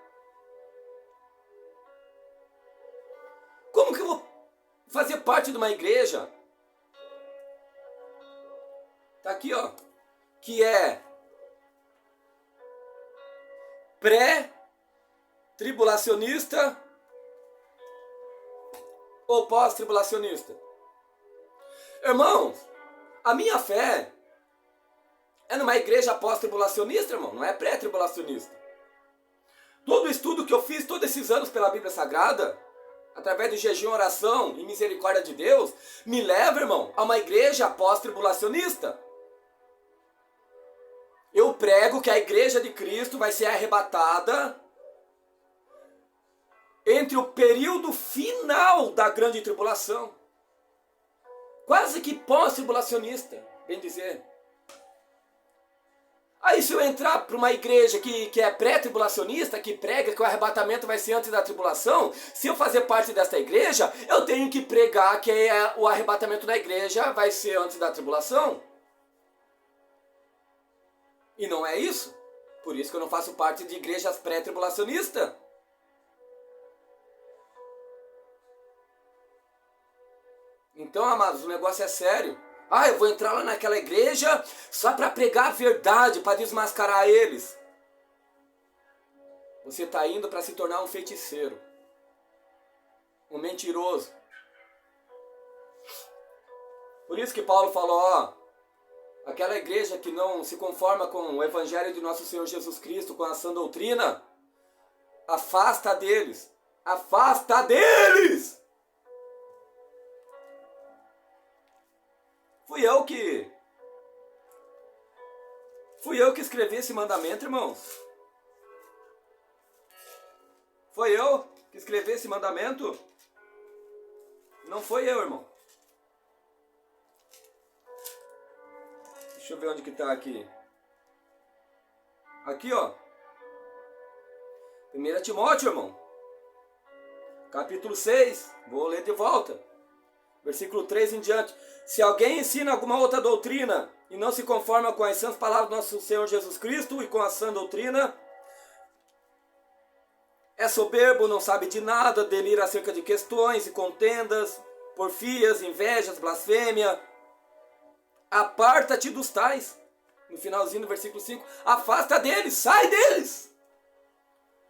Como que eu vou fazer parte de uma igreja? Tá aqui, ó, que é pré-tribulacionista ou pós-tribulacionista? Irmãos, a minha fé é numa igreja pós-tribulacionista, irmão, não é pré-tribulacionista. Todo o estudo que eu fiz todos esses anos pela Bíblia Sagrada, através de jejum, oração e misericórdia de Deus, me leva, irmão, a uma igreja pós-tribulacionista. Eu prego que a igreja de Cristo vai ser arrebatada entre o período final da grande tribulação. Quase que pós-tribulacionista, bem dizer. Aí se eu entrar para uma igreja que é pré-tribulacionista, que prega que o arrebatamento vai ser antes da tribulação, se eu fazer parte desta igreja, eu tenho que pregar que o arrebatamento da igreja vai ser antes da tribulação. E não é isso. Por isso que eu não faço parte de igrejas pré-tribulacionistas. Então, amados, o negócio é sério. Eu vou entrar lá naquela igreja só para pregar a verdade, para desmascarar eles. Você está indo para se tornar um feiticeiro, um mentiroso. Por isso que Paulo falou, aquela igreja que não se conforma com o evangelho de nosso Senhor Jesus Cristo, com a sã doutrina, afasta deles. Afasta deles! Fui eu que escrevi esse mandamento, irmãos. Foi eu que escrevi esse mandamento. Não foi eu, irmão. Deixa eu ver onde que tá aqui. Aqui, ó. 1 Timóteo, irmão. Capítulo 6. Vou ler de volta. Versículo 3 em diante. Se alguém ensina alguma outra doutrina e não se conforma com as sãs palavras do nosso Senhor Jesus Cristo e com a sã doutrina, é soberbo, não sabe de nada, delira acerca de questões e contendas, porfias, invejas, blasfêmia. Aparta-te dos tais. No finalzinho do versículo 5. Afasta deles, sai deles.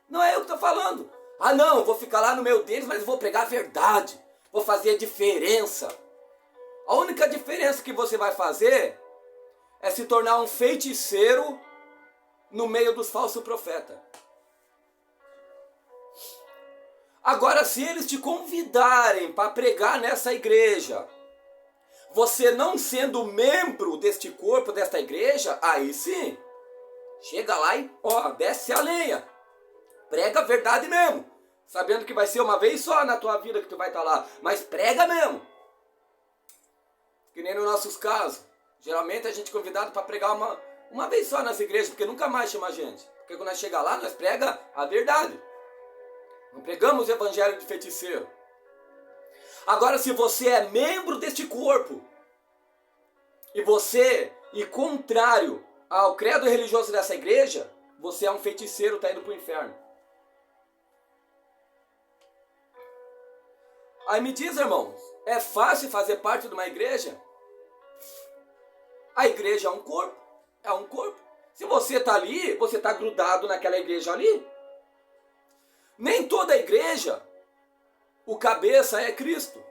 Não é eu que estou falando. Não, vou ficar lá no meio deles, mas vou pregar a verdade. Vou fazer a diferença. A única diferença que você vai fazer é se tornar um feiticeiro no meio dos falsos profetas. Agora, se eles te convidarem para pregar nessa igreja, você não sendo membro deste corpo, desta igreja, aí sim, chega lá e desce a lenha. Prega a verdade mesmo. Sabendo que vai ser uma vez só na tua vida que tu vai estar lá. Mas prega mesmo. Que nem nos nossos casos. Geralmente a gente é convidado para pregar uma vez só nas igrejas, porque nunca mais chama a gente. Porque quando nós chega lá, nós prega a verdade. Não pregamos o evangelho de feiticeiro. Agora, se você é membro deste corpo, e contrário ao credo religioso dessa igreja, você é um feiticeiro, está indo para o inferno. Aí me diz, irmãos, é fácil fazer parte de uma igreja? A igreja é um corpo. É um corpo. Se você está ali, você está grudado naquela igreja ali. Nem toda igreja, o cabeça é Cristo.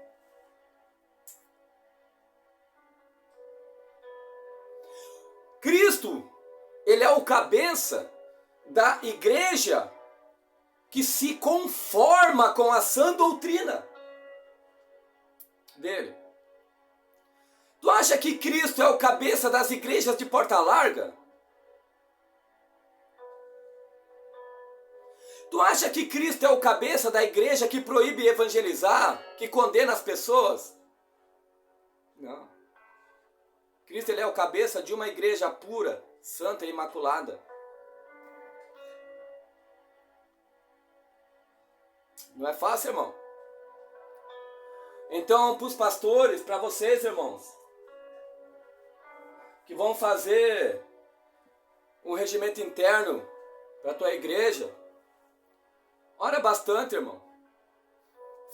Cristo, ele é o cabeça da igreja que se conforma com a sã doutrina dele. Tu acha que Cristo é o cabeça das igrejas de porta larga? Tu acha que Cristo é o cabeça da igreja que proíbe evangelizar, que condena as pessoas? Não. Cristo, ele é o cabeça de uma igreja pura, santa e imaculada. Não é fácil, irmão. Então, para os pastores, para vocês, irmãos, que vão fazer um regimento interno para a tua igreja, ora bastante, irmão.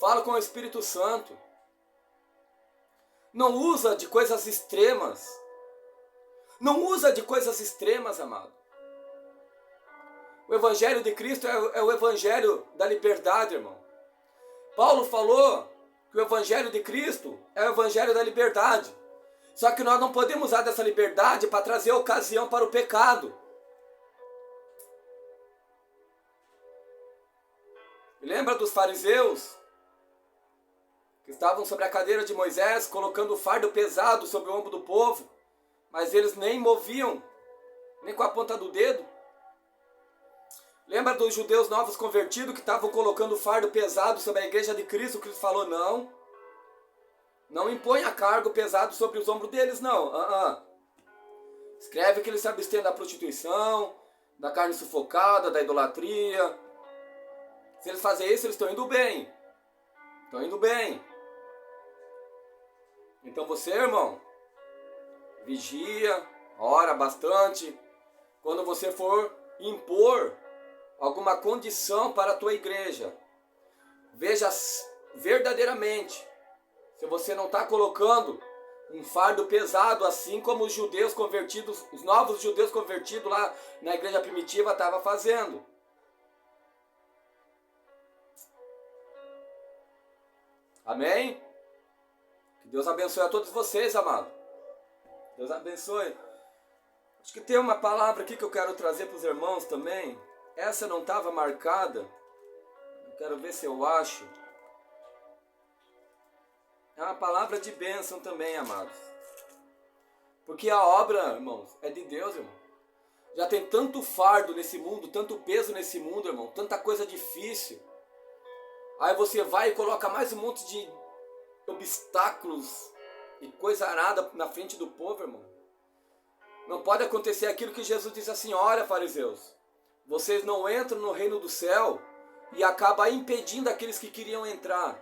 Fala com o Espírito Santo. Não usa de coisas extremas. Não usa de coisas extremas, amado. O Evangelho de Cristo é o Evangelho da liberdade, irmão. Paulo falou que o Evangelho de Cristo é o Evangelho da liberdade. Só que nós não podemos usar dessa liberdade para trazer ocasião para o pecado. Lembra dos fariseus que estavam sobre a cadeira de Moisés, colocando o fardo pesado sobre o ombro do povo, mas eles nem moviam nem com a ponta do dedo. Lembra dos judeus novos convertidos que estavam colocando fardo pesado sobre a igreja de Cristo? Cristo falou, não imponha cargo pesado sobre os ombros deles, não. Escreve que eles se abstêm da prostituição, da carne sufocada, da idolatria. Se eles fazerem isso, eles estão indo bem. Estão indo bem. Então você, irmão, vigia, ora bastante. Quando você for impor alguma condição para a tua igreja, veja verdadeiramente se você não está colocando um fardo pesado, assim como os judeus convertidos, os novos judeus convertidos lá na igreja primitiva estavam fazendo. Amém? Que Deus abençoe a todos vocês, amado. Deus abençoe. Acho que tem uma palavra aqui que eu quero trazer para os irmãos também. Essa não estava marcada. Eu quero ver se eu acho. É uma palavra de bênção também, amados. Porque a obra, irmãos, é de Deus, irmão. Já tem tanto fardo nesse mundo, tanto peso nesse mundo, irmão. Tanta coisa difícil. Aí você vai e coloca mais um monte de obstáculos e coisa arada na frente do povo, irmão. Não pode acontecer aquilo que Jesus disse assim, olha, fariseus, vocês não entram no reino do céu e acaba impedindo aqueles que queriam entrar.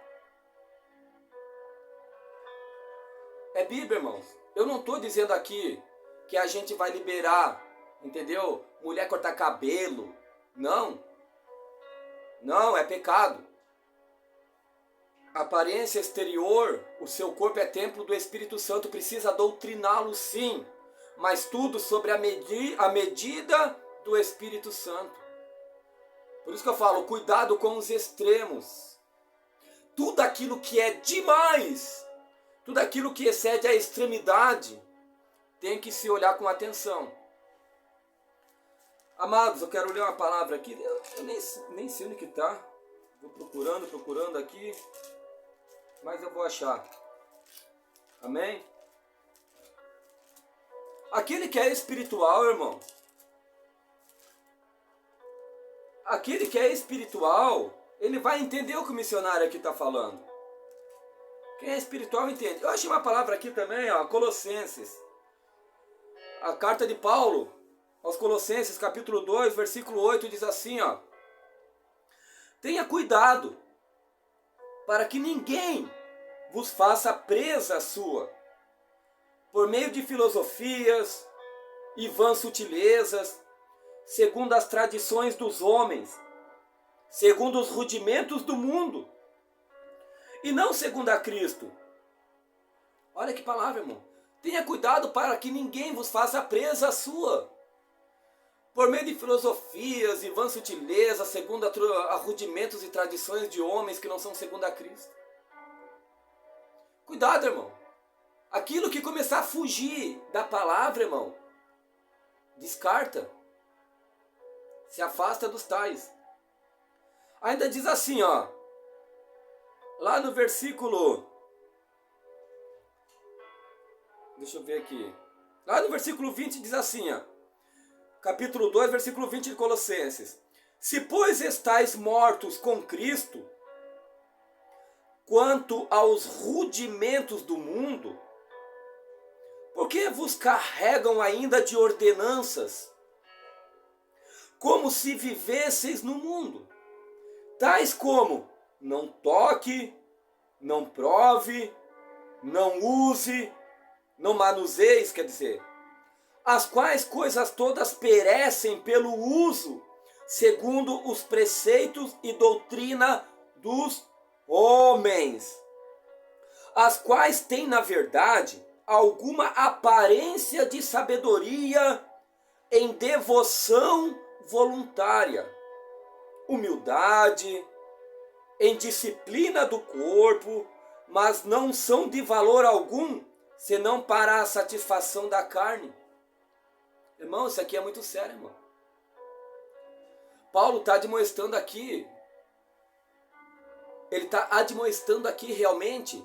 É Bíblia, irmãos. Eu não estou dizendo aqui que a gente vai liberar, entendeu? Mulher cortar cabelo. Não. Não, é pecado. A aparência exterior, o seu corpo é templo do Espírito Santo, precisa doutriná-lo sim, mas tudo sobre a medida do Espírito Santo. Por isso que eu falo, cuidado com os extremos. Tudo aquilo que é demais, tudo aquilo que excede a extremidade, tem que se olhar com atenção. Amados, eu quero ler uma palavra aqui, eu nem sei onde que está. Vou procurando aqui, mas eu vou achar. Amém? Aquele que é espiritual, irmão. Aquele que é espiritual, ele vai entender o que o missionário aqui está falando. Quem é espiritual entende. Eu achei uma palavra aqui também, ó, Colossenses. A carta de Paulo aos Colossenses, capítulo 2, versículo 8, diz assim, ó. Tenha cuidado, para que ninguém vos faça presa sua, por meio de filosofias e vãs sutilezas, segundo as tradições dos homens, segundo os rudimentos do mundo, e não segundo a Cristo. Olha que palavra, irmão. Tenha cuidado para que ninguém vos faça presa sua, por meio de filosofias e vãs sutilezas, segundo a rudimentos e tradições de homens que não são segundo a Cristo. Cuidado, irmão. Aquilo que começar a fugir da palavra, irmão, descarta. Se afasta dos tais. Ainda diz assim, ó. Lá no versículo... Deixa eu ver aqui. Lá no versículo 20 diz assim, ó. Capítulo 2, versículo 20 de Colossenses. Se, pois, estáis mortos com Cristo, quanto aos rudimentos do mundo, por que vos carregam ainda de ordenanças, como se vivesseis no mundo, tais como não toque, não prove, não use, não manuseis, quer dizer, as quais coisas todas perecem pelo uso, segundo os preceitos e doutrina dos homens, as quais têm, na verdade, alguma aparência de sabedoria em devoção voluntária, humildade, em disciplina do corpo, mas não são de valor algum, senão para a satisfação da carne. Irmão, isso aqui é muito sério, irmão. Paulo está admoestando aqui, ele está admoestando aqui realmente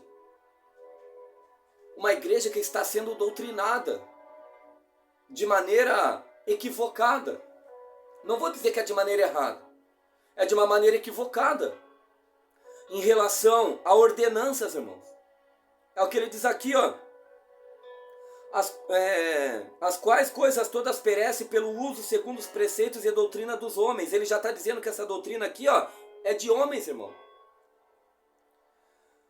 uma igreja que está sendo doutrinada de maneira equivocada. Não vou dizer que é de maneira errada, é de uma maneira equivocada em relação a ordenanças, irmãos. É o que ele diz aqui, ó. As quais coisas todas perecem pelo uso segundo os preceitos e a doutrina dos homens. Ele já está dizendo que essa doutrina aqui, ó, é de homens, irmão.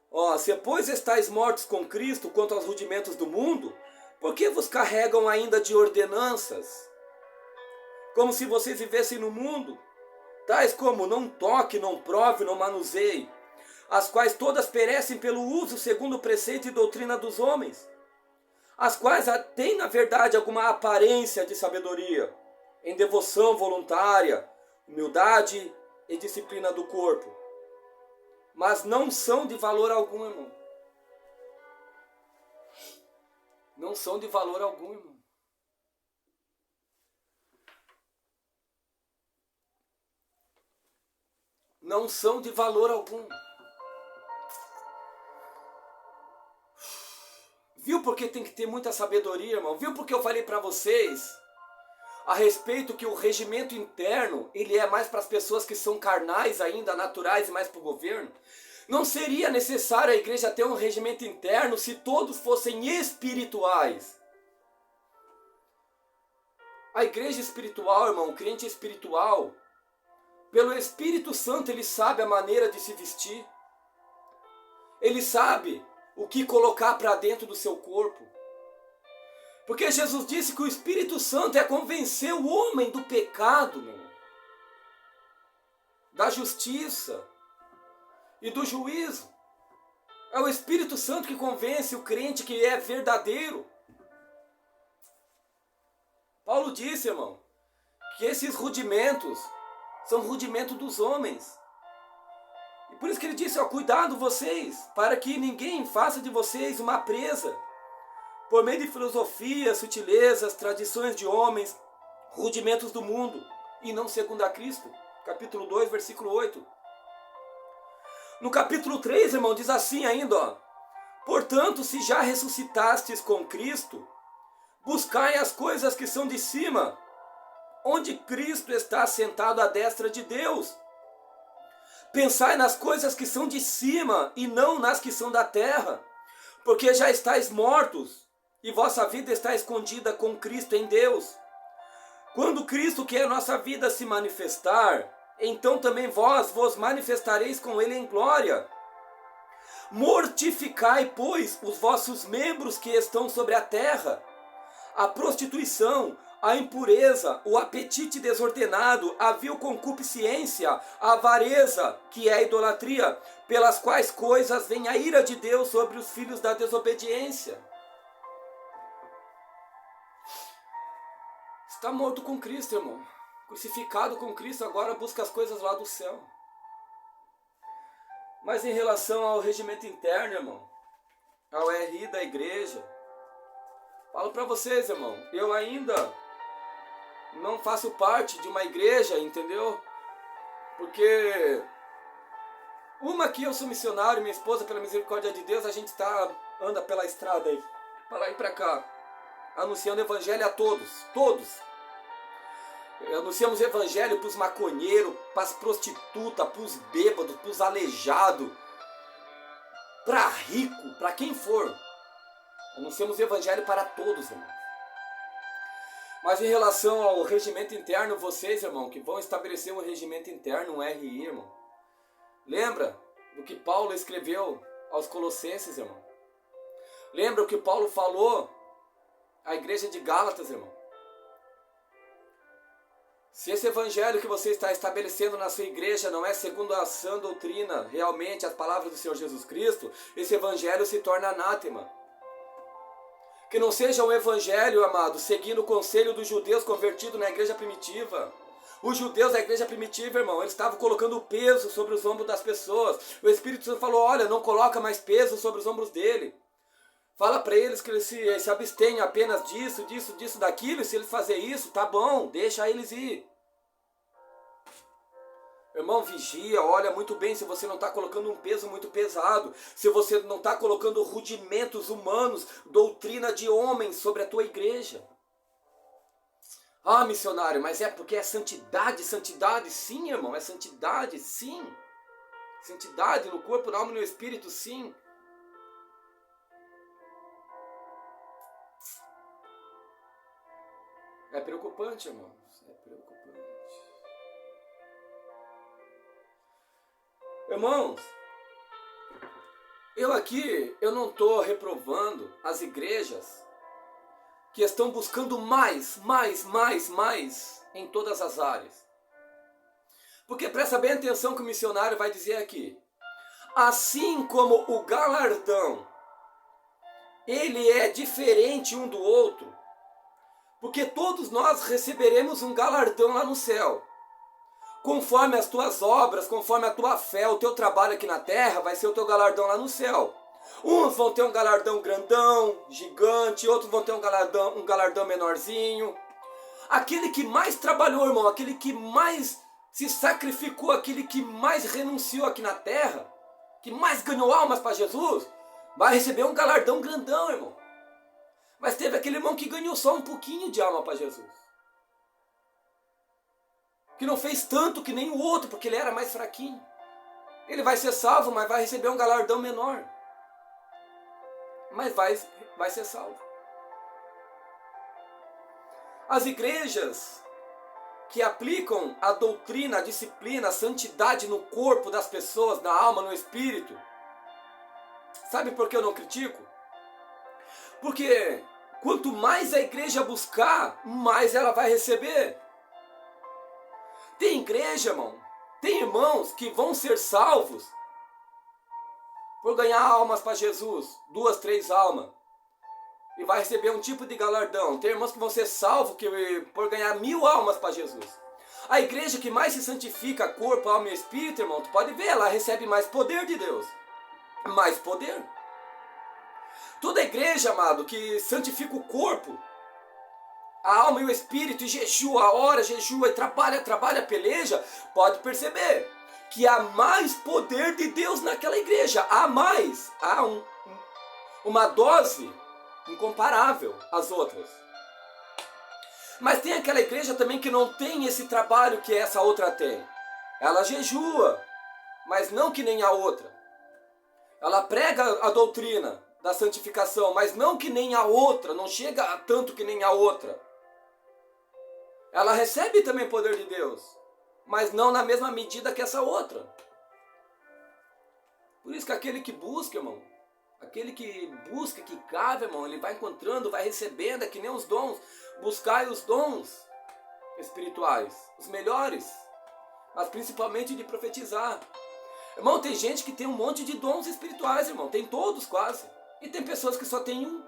Ó, se pois estáis mortos com Cristo quanto aos rudimentos do mundo, por que vos carregam ainda de ordenanças? Como se vocês vivessem no mundo, tais como não toque, não prove, não manuseie, as quais todas perecem pelo uso segundo o preceito e doutrina dos homens, as quais têm na verdade alguma aparência de sabedoria, em devoção voluntária, humildade e disciplina do corpo, mas não são de valor algum, irmão. Não são de valor algum, irmão. Não são de valor algum. Viu porque tem que ter muita sabedoria, irmão? Viu porque eu falei para vocês a respeito que o regimento interno, ele é mais para as pessoas que são carnais ainda, naturais, e mais para o governo? Não seria necessário a igreja ter um regimento interno se todos fossem espirituais. A igreja espiritual, irmão, o crente espiritual, pelo Espírito Santo, ele sabe a maneira de se vestir. Ele sabe o que colocar para dentro do seu corpo. Porque Jesus disse que o Espírito Santo é convencer o homem do pecado, meu, da justiça e do juízo. É o Espírito Santo que convence o crente que é verdadeiro. Paulo disse, irmão, que esses rudimentos são rudimentos dos homens. E por isso que ele disse, ó, cuidado vocês, para que ninguém faça de vocês uma presa, por meio de filosofias, sutilezas, tradições de homens, rudimentos do mundo, e não segundo a Cristo. Capítulo 2, versículo 8. No capítulo 3, irmão, diz assim ainda, ó. Portanto, se já ressuscitastes com Cristo, buscai as coisas que são de cima, onde Cristo está sentado à destra de Deus. Pensai nas coisas que são de cima e não nas que são da terra, porque já estáis mortos e vossa vida está escondida com Cristo em Deus. Quando Cristo, que é a nossa vida, se manifestar, então também vós vos manifestareis com Ele em glória. Mortificai, pois, os vossos membros que estão sobre a terra, a prostituição, a impureza, o apetite desordenado, a vil concupiscência, a avareza, que é a idolatria, pelas quais coisas vem a ira de Deus sobre os filhos da desobediência. Está morto com Cristo, irmão. Crucificado com Cristo, agora busca as coisas lá do céu. Mas em relação ao regimento interno, irmão, ao RI da igreja, falo para vocês, irmão, eu ainda não faço parte de uma igreja, entendeu? Porque uma aqui eu sou missionário, minha esposa, pela misericórdia de Deus, a gente anda pela estrada aí, para lá e para cá, anunciando o evangelho a todos. Anunciamos o evangelho para os maconheiros, para as prostitutas, para os bêbados, para os aleijados, para rico, para quem for. Anunciamos o evangelho para todos, irmão. Mas em relação ao regimento interno, vocês, irmão, que vão estabelecer um regimento interno, um RI, irmão. Lembra do que Paulo escreveu aos Colossenses, irmão? Lembra o que Paulo falou à igreja de Gálatas, irmão? Se esse evangelho que você está estabelecendo na sua igreja não é segundo a sã doutrina, realmente as palavras do Senhor Jesus Cristo, esse evangelho se torna anátema. Que não seja um evangelho, amado, seguindo o conselho dos judeus convertidos na igreja primitiva. Os judeus da igreja primitiva, irmão, eles estavam colocando peso sobre os ombros das pessoas. O Espírito Santo falou, olha, não coloca mais peso sobre os ombros dele. Fala para eles que eles se abstenham apenas disso, daquilo. E se eles fazerem isso, tá bom, deixa eles ir. Irmão, vigia, olha muito bem se você não está colocando um peso muito pesado, se você não está colocando rudimentos humanos, doutrina de homens sobre a tua igreja. Ah, missionário, mas é porque é santidade, santidade, sim, irmão, é santidade, sim. Santidade no corpo, na alma e no espírito, sim. É preocupante, irmãos, é preocupante. Irmãos, eu não estou reprovando as igrejas que estão buscando mais em todas as áreas. Porque presta bem atenção que o missionário vai dizer aqui. Assim como o galardão, ele é diferente um do outro, porque todos nós receberemos um galardão lá no céu. Conforme as tuas obras, conforme a tua fé, o teu trabalho aqui na terra, vai ser o teu galardão lá no céu. Uns vão ter um galardão grandão, gigante, outros vão ter um galardão menorzinho. Aquele que mais trabalhou, irmão, aquele que mais se sacrificou, aquele que mais renunciou aqui na terra, que mais ganhou almas para Jesus, vai receber um galardão grandão, irmão. Mas teve aquele irmão que ganhou só um pouquinho de alma para Jesus, que não fez tanto que nem o outro, porque ele era mais fraquinho. Ele vai ser salvo, mas vai receber um galardão menor. Mas vai ser salvo. As igrejas que aplicam a doutrina, a disciplina, a santidade no corpo das pessoas, na alma, no espírito, sabe por que eu não critico? Porque quanto mais a igreja buscar, mais ela vai receber. Tem igreja, irmão, tem irmãos que vão ser salvos por ganhar almas para Jesus, 2, 3 almas, e vai receber um tipo de galardão. Tem irmãos que vão ser salvos por ganhar 1000 almas para Jesus. A igreja que mais se santifica, corpo, alma e espírito, irmão, tu pode ver, ela recebe mais poder de Deus. Mais poder. Toda igreja, amado, que santifica o corpo, a alma e o espírito, e jejua, ora, jejua, e trabalha, peleja, pode perceber que há mais poder de Deus naquela igreja. Há mais. Há uma dose incomparável às outras. Mas tem aquela igreja também que não tem esse trabalho que essa outra tem. Ela jejua, mas não que nem a outra. Ela prega a doutrina da santificação, mas não que nem a outra, não chega a tanto que nem a outra. Ela recebe também o poder de Deus, mas não na mesma medida que essa outra. Por isso que aquele que busca, irmão, aquele que busca, que cava, irmão, ele vai encontrando, vai recebendo, é que nem os dons. Buscai os dons espirituais, os melhores, mas principalmente de profetizar. Irmão, tem gente que tem um monte de dons espirituais, irmão, tem todos quase. E tem pessoas que só tem um.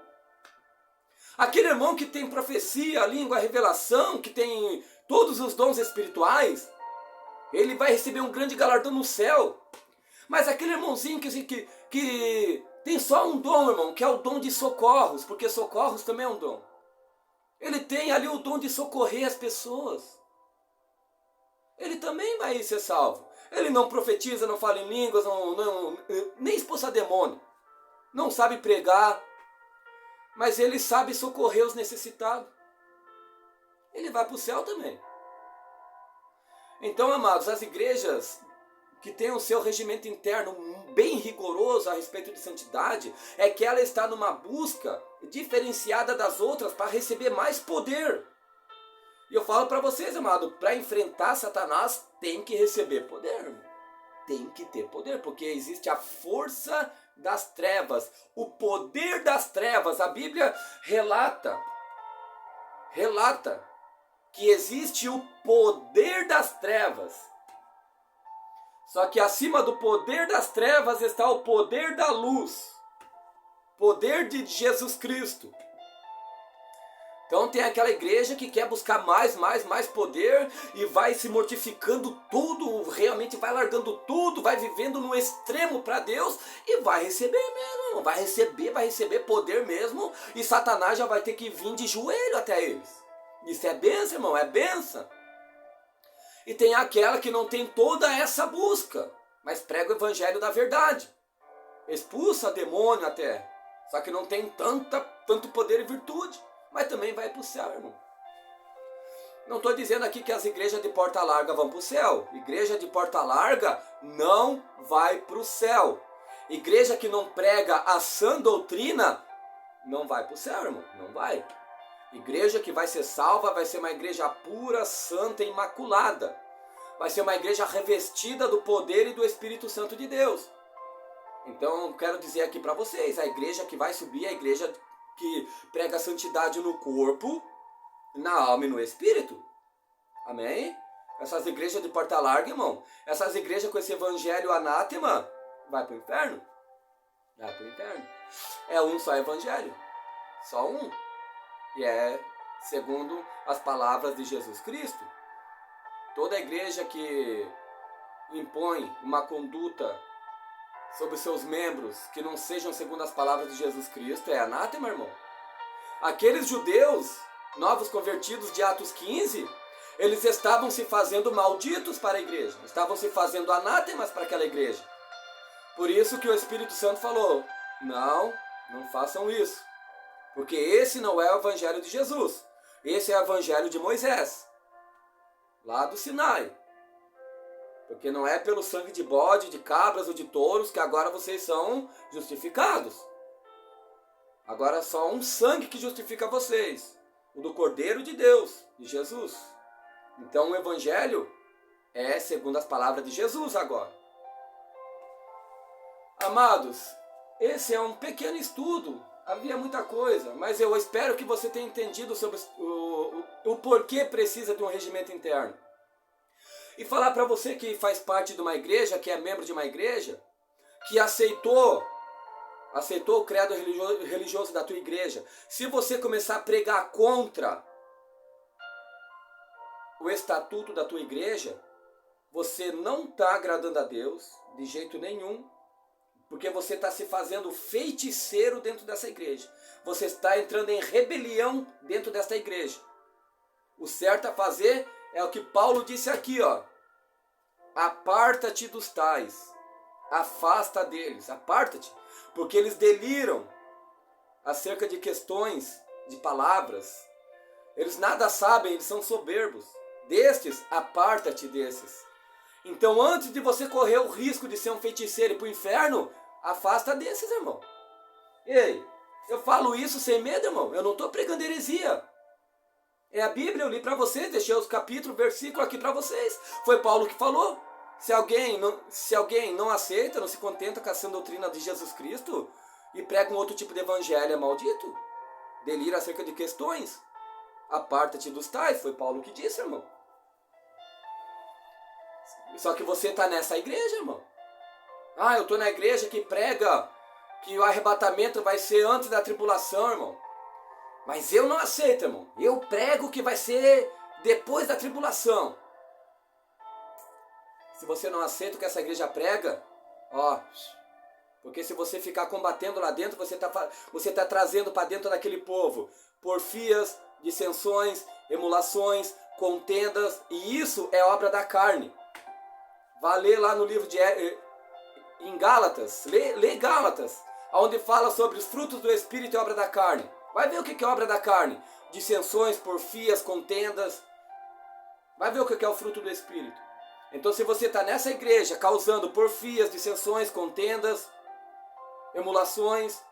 Aquele irmão que tem profecia, língua, revelação, que tem todos os dons espirituais, ele vai receber um grande galardão no céu. Mas aquele irmãozinho que tem só um dom, irmão, que é o dom de socorros, porque socorros também é um dom. Ele tem ali o dom de socorrer as pessoas. Ele também vai ser salvo. Ele não profetiza, não fala em línguas, nem expulsa demônio. Não sabe pregar, mas ele sabe socorrer os necessitados. Ele vai para o céu também. Então, amados, as igrejas que têm o seu regimento interno bem rigoroso a respeito de santidade, é que ela está numa busca diferenciada das outras para receber mais poder. E eu falo para vocês, amado, para enfrentar Satanás tem que receber poder. Tem que ter poder, porque existe a força das trevas, o poder das trevas. A Bíblia relata que existe o poder das trevas. Só que acima do poder das trevas está o poder da luz, poder de Jesus Cristo. Então tem aquela igreja que quer buscar mais poder e vai se mortificando tudo, realmente vai largando tudo, vai vivendo no extremo para Deus e vai receber mesmo, vai receber poder mesmo, e Satanás já vai ter que vir de joelho até eles. Isso é bênção, irmão, é bênção. E tem aquela que não tem toda essa busca, mas prega o evangelho da verdade, expulsa demônio até, só que não tem tanto poder e virtude. Mas também vai para o céu, irmão. Não estou dizendo aqui que as igrejas de porta larga vão para o céu. Igreja de porta larga não vai para o céu. Igreja que não prega a sã doutrina não vai para o céu, irmão. Não vai. Igreja que vai ser salva vai ser uma igreja pura, santa e imaculada. Vai ser uma igreja revestida do poder e do Espírito Santo de Deus. Então, quero dizer aqui para vocês, a igreja que vai subir é a igreja que prega a santidade no corpo, na alma e no espírito. Amém? Essas igrejas de porta larga, irmão, essas igrejas com esse evangelho anátema, vai para o inferno. Vai para o inferno. É um só evangelho. Só um. E é segundo as palavras de Jesus Cristo. Toda igreja que impõe uma conduta sobre seus membros que não sejam segundo as palavras de Jesus Cristo é anátema, irmão. Aqueles judeus, novos convertidos de Atos 15, eles estavam se fazendo malditos para a igreja, estavam se fazendo anátemas para aquela igreja. Por isso que o Espírito Santo falou, não façam isso, porque esse não é o evangelho de Jesus, esse é o evangelho de Moisés, lá do Sinai. Porque não é pelo sangue de bode, de cabras ou de touros que agora vocês são justificados. Agora é só um sangue que justifica vocês. O do Cordeiro de Deus, de Jesus. Então o Evangelho é segundo as palavras de Jesus agora. Amados, esse é um pequeno estudo. Havia muita coisa, mas eu espero que você tenha entendido sobre o porquê precisa de um regimento interno. E falar para você que faz parte de uma igreja, que é membro de uma igreja, que aceitou o credo religioso da tua igreja. Se você começar a pregar contra o estatuto da tua igreja, você não está agradando a Deus de jeito nenhum, porque você está se fazendo feiticeiro dentro dessa igreja. Você está entrando em rebelião dentro dessa igreja. O certo a fazer é o que Paulo disse aqui, ó. Aparta-te dos tais, afasta deles, aparta-te, porque eles deliram acerca de questões de palavras. Eles nada sabem, eles são soberbos. Destes, aparta-te desses. Então, antes de você correr o risco de ser um feiticeiro e ir para o inferno, afasta desses, irmão. Ei, eu falo isso sem medo, irmão. Eu não estou pregando heresia. É a Bíblia, eu li para vocês, deixei os capítulos, versículos aqui para vocês. Foi Paulo que falou. Se alguém não aceita, não se contenta com a sã doutrina de Jesus Cristo e prega um outro tipo de evangelho, é maldito. Delira acerca de questões. Aparta-te dos tais, foi Paulo que disse, irmão. Só que você está nessa igreja, irmão. Ah, eu estou na igreja que prega que o arrebatamento vai ser antes da tribulação, irmão. Mas eu não aceito, irmão. Eu prego que vai ser depois da tribulação. Se você não aceita o que essa igreja prega, ó, porque se você ficar combatendo lá dentro, você tá trazendo para dentro daquele povo porfias, dissensões, emulações, contendas, e isso é obra da carne. Vá ler lá no livro em Gálatas, lê Gálatas, onde fala sobre os frutos do Espírito e obra da carne. Vai ver o que é obra da carne. Dissensões, porfias, contendas. Vai ver o que é o fruto do Espírito. Então se você está nessa igreja causando porfias, dissensões, contendas, emulações,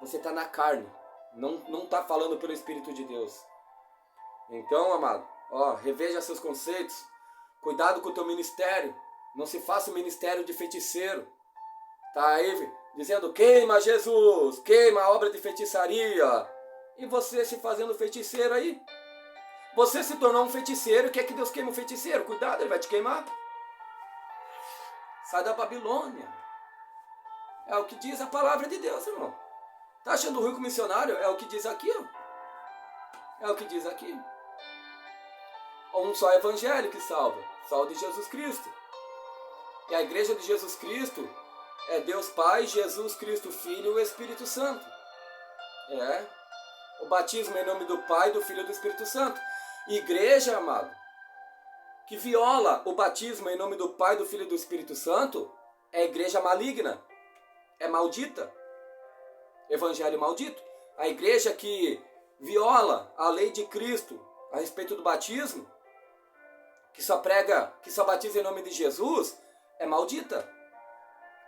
você está na carne. Não está falando pelo Espírito de Deus. Então, amado, ó, reveja seus conceitos. Cuidado com o teu ministério. Não se faça um ministério de feiticeiro. Tá aí dizendo, queima Jesus, queima a obra de feitiçaria. E você se fazendo feiticeiro aí. Você se tornou um feiticeiro, quer que Deus queime um feiticeiro? Cuidado, ele vai te queimar. Sai da Babilônia. É o que diz a palavra de Deus, irmão. Tá achando ruim com o missionário? É o que diz aqui, ó. É o que diz aqui. Um só evangelho que salva. Só o de Jesus Cristo. E a igreja de Jesus Cristo é Deus Pai, Jesus Cristo Filho e o Espírito Santo. É. O batismo é em nome do Pai, do Filho e do Espírito Santo. Igreja, amado, que viola o batismo em nome do Pai, do Filho e do Espírito Santo, é igreja maligna. É maldita. Evangelho maldito. A igreja que viola a lei de Cristo a respeito do batismo que só prega, que só batiza em nome de Jesus, é maldita.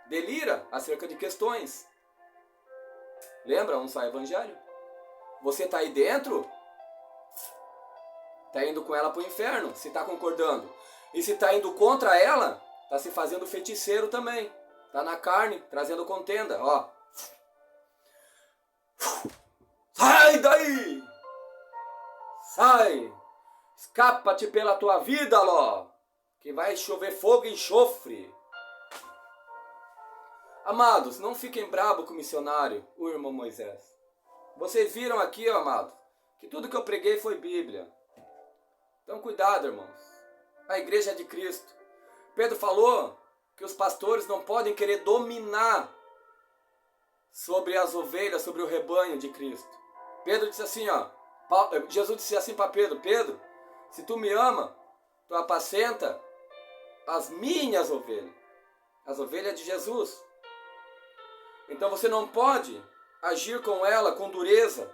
Delira acerca de questões. Lembra um só evangelho? Você está aí dentro, está indo com ela para o inferno, se está concordando. E se está indo contra ela, está se fazendo feiticeiro também. Está na carne, trazendo contenda. Ó. Sai daí! Sai! Escapa-te pela tua vida, Ló! Que vai chover fogo e enxofre. Amados, não fiquem bravos com o missionário, o irmão Moisés. Vocês viram aqui, amado, que tudo que eu preguei foi Bíblia. Então cuidado, irmãos. A igreja é de Cristo. Pedro falou que os pastores não podem querer dominar sobre as ovelhas, sobre o rebanho de Cristo. Pedro disse assim, ó. Jesus disse assim para Pedro: Pedro, se tu me ama, tu apacenta as minhas ovelhas. As ovelhas de Jesus. Então você não pode agir com ela com dureza,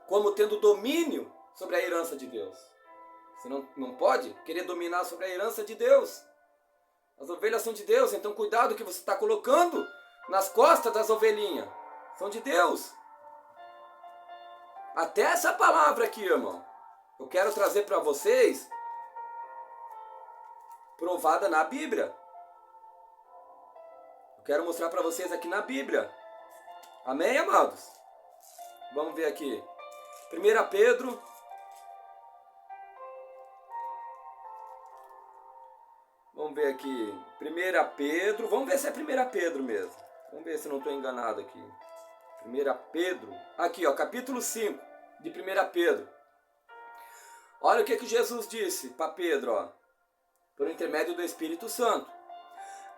como tendo domínio sobre a herança de Deus. Você não pode querer dominar sobre a herança de Deus. As ovelhas são de Deus, então cuidado que você está colocando nas costas das ovelhinhas. São de Deus. Até essa palavra aqui, irmão, eu quero trazer para vocês, provada na Bíblia. Eu quero mostrar para vocês aqui na Bíblia. Amém, amados? Vamos ver aqui. 1 Pedro. Vamos ver aqui. 1 Pedro. Vamos ver se é 1 Pedro mesmo. Vamos ver se não estou enganado aqui. 1 Pedro. Aqui, ó, capítulo 5 de 1 Pedro. Olha o que Jesus disse para Pedro, ó, por intermédio do Espírito Santo.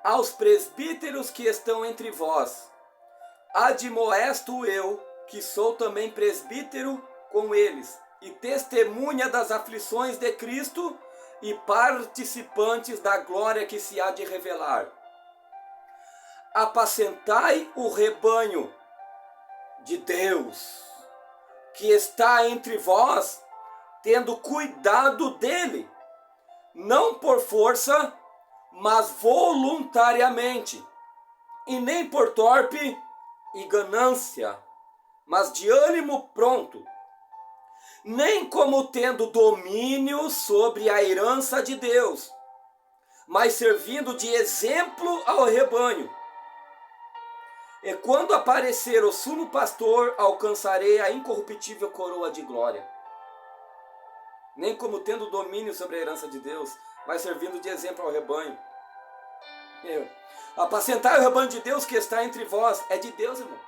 Aos presbíteros que estão entre vós, admoesto eu, que sou também presbítero com eles, e testemunha das aflições de Cristo e participantes da glória que se há de revelar. Apacentai o rebanho de Deus, que está entre vós, tendo cuidado dele, não por força, mas voluntariamente, e nem por torpe e ganância, mas de ânimo pronto, nem como tendo domínio sobre a herança de Deus, mas servindo de exemplo ao rebanho. E quando aparecer o sumo pastor, alcançarei a incorruptível coroa de glória. Nem como tendo domínio sobre a herança de Deus, mas servindo de exemplo ao rebanho. Apacentai o rebanho de Deus que está entre vós. É de Deus, irmão.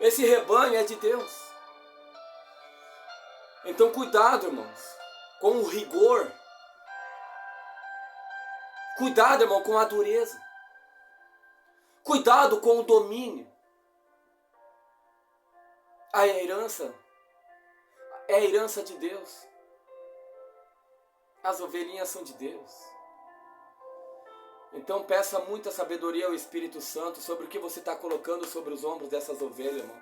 Esse rebanho é de Deus. Então cuidado, irmãos, com o rigor. Cuidado, irmão, com a dureza. Cuidado com o domínio. A herança é a herança de Deus. As ovelhinhas são de Deus. Então peça muita sabedoria ao Espírito Santo sobre o que você está colocando sobre os ombros dessas ovelhas, irmão.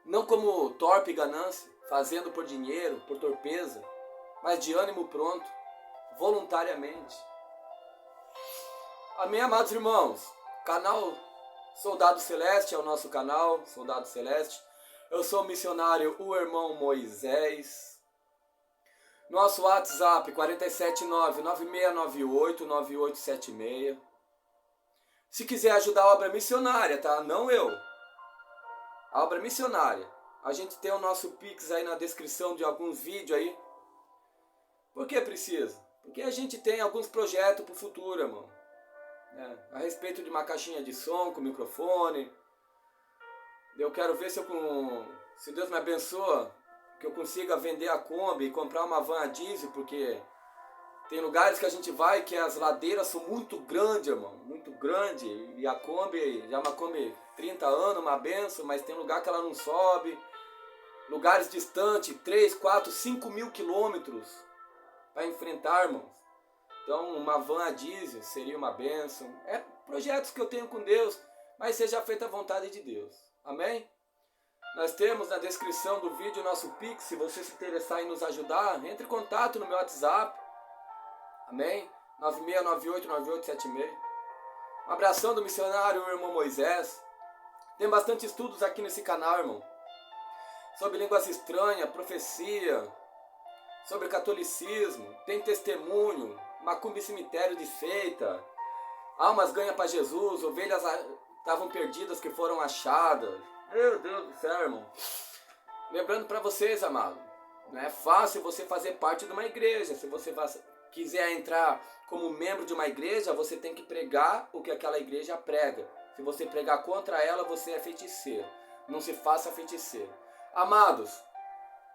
Não como torpe e ganância, fazendo por dinheiro, por torpeza, mas de ânimo pronto, voluntariamente. Amém, amados irmãos? Canal Soldado Celeste é o nosso canal, Soldado Celeste. Eu sou o missionário, o irmão Moisés. Nosso WhatsApp 479-9698-9876. Se quiser ajudar a obra missionária, tá? Não eu. A obra missionária. A gente tem o nosso Pix aí na descrição de alguns vídeos aí. Por que precisa? Porque a gente tem alguns projetos para o futuro, irmão. A respeito de uma caixinha de som com microfone. Eu quero ver se Deus me abençoa, que eu consiga vender a Kombi e comprar uma van a diesel, porque tem lugares que a gente vai que as ladeiras são muito grandes, irmão, muito grande, e a Kombi, já é uma Kombi 30 anos, uma benção, mas tem lugar que ela não sobe, lugares distantes, 3, 4, 5 mil quilômetros para enfrentar, irmãos. Então uma van a diesel seria uma benção. É projetos que eu tenho com Deus, mas seja feita a vontade de Deus. Amém? Nós temos na descrição do vídeo o nosso Pix. Se você se interessar em nos ajudar, entre em contato no meu WhatsApp. Amém? 96989876. Um abração do missionário, o irmão Moisés. Tem bastante estudos aqui nesse canal, irmão. Sobre línguas estranhas, profecia, sobre catolicismo, tem testemunho, macumba e cemitério de seita, almas ganhas para Jesus, ovelhas estavam perdidas que foram achadas. Meu Deus do céu, irmão. Lembrando para vocês, amado, não é fácil você fazer parte de uma igreja. Se você quiser entrar como membro de uma igreja, você tem que pregar o que aquela igreja prega. Se você pregar contra ela, você é feiticeiro. Não se faça feiticeiro. Amados,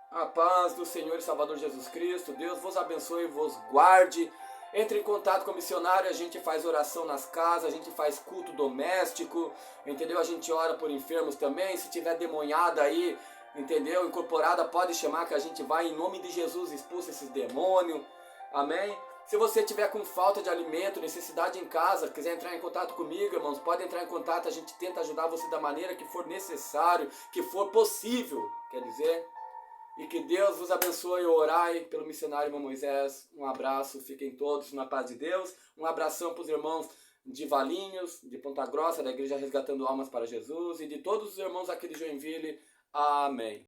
a paz do Senhor e Salvador Jesus Cristo, Deus vos abençoe e vos guarde. Entre em contato com o missionário, a gente faz oração nas casas, a gente faz culto doméstico, entendeu? A gente ora por enfermos também. Se tiver demoniada aí, entendeu? Incorporada, pode chamar que a gente vai, em nome de Jesus, expulsa esses demônios. Amém? Se você tiver com falta de alimento, necessidade em casa, quiser entrar em contato comigo, irmãos, pode entrar em contato, a gente tenta ajudar você da maneira que for necessário, que for possível, quer dizer. E que Deus vos abençoe e orai pelo missionário irmão Moisés. Um abraço, fiquem todos na paz de Deus. Um abração para os irmãos de Valinhos, de Ponta Grossa, da Igreja Resgatando Almas para Jesus, e de todos os irmãos aqui de Joinville. Amém.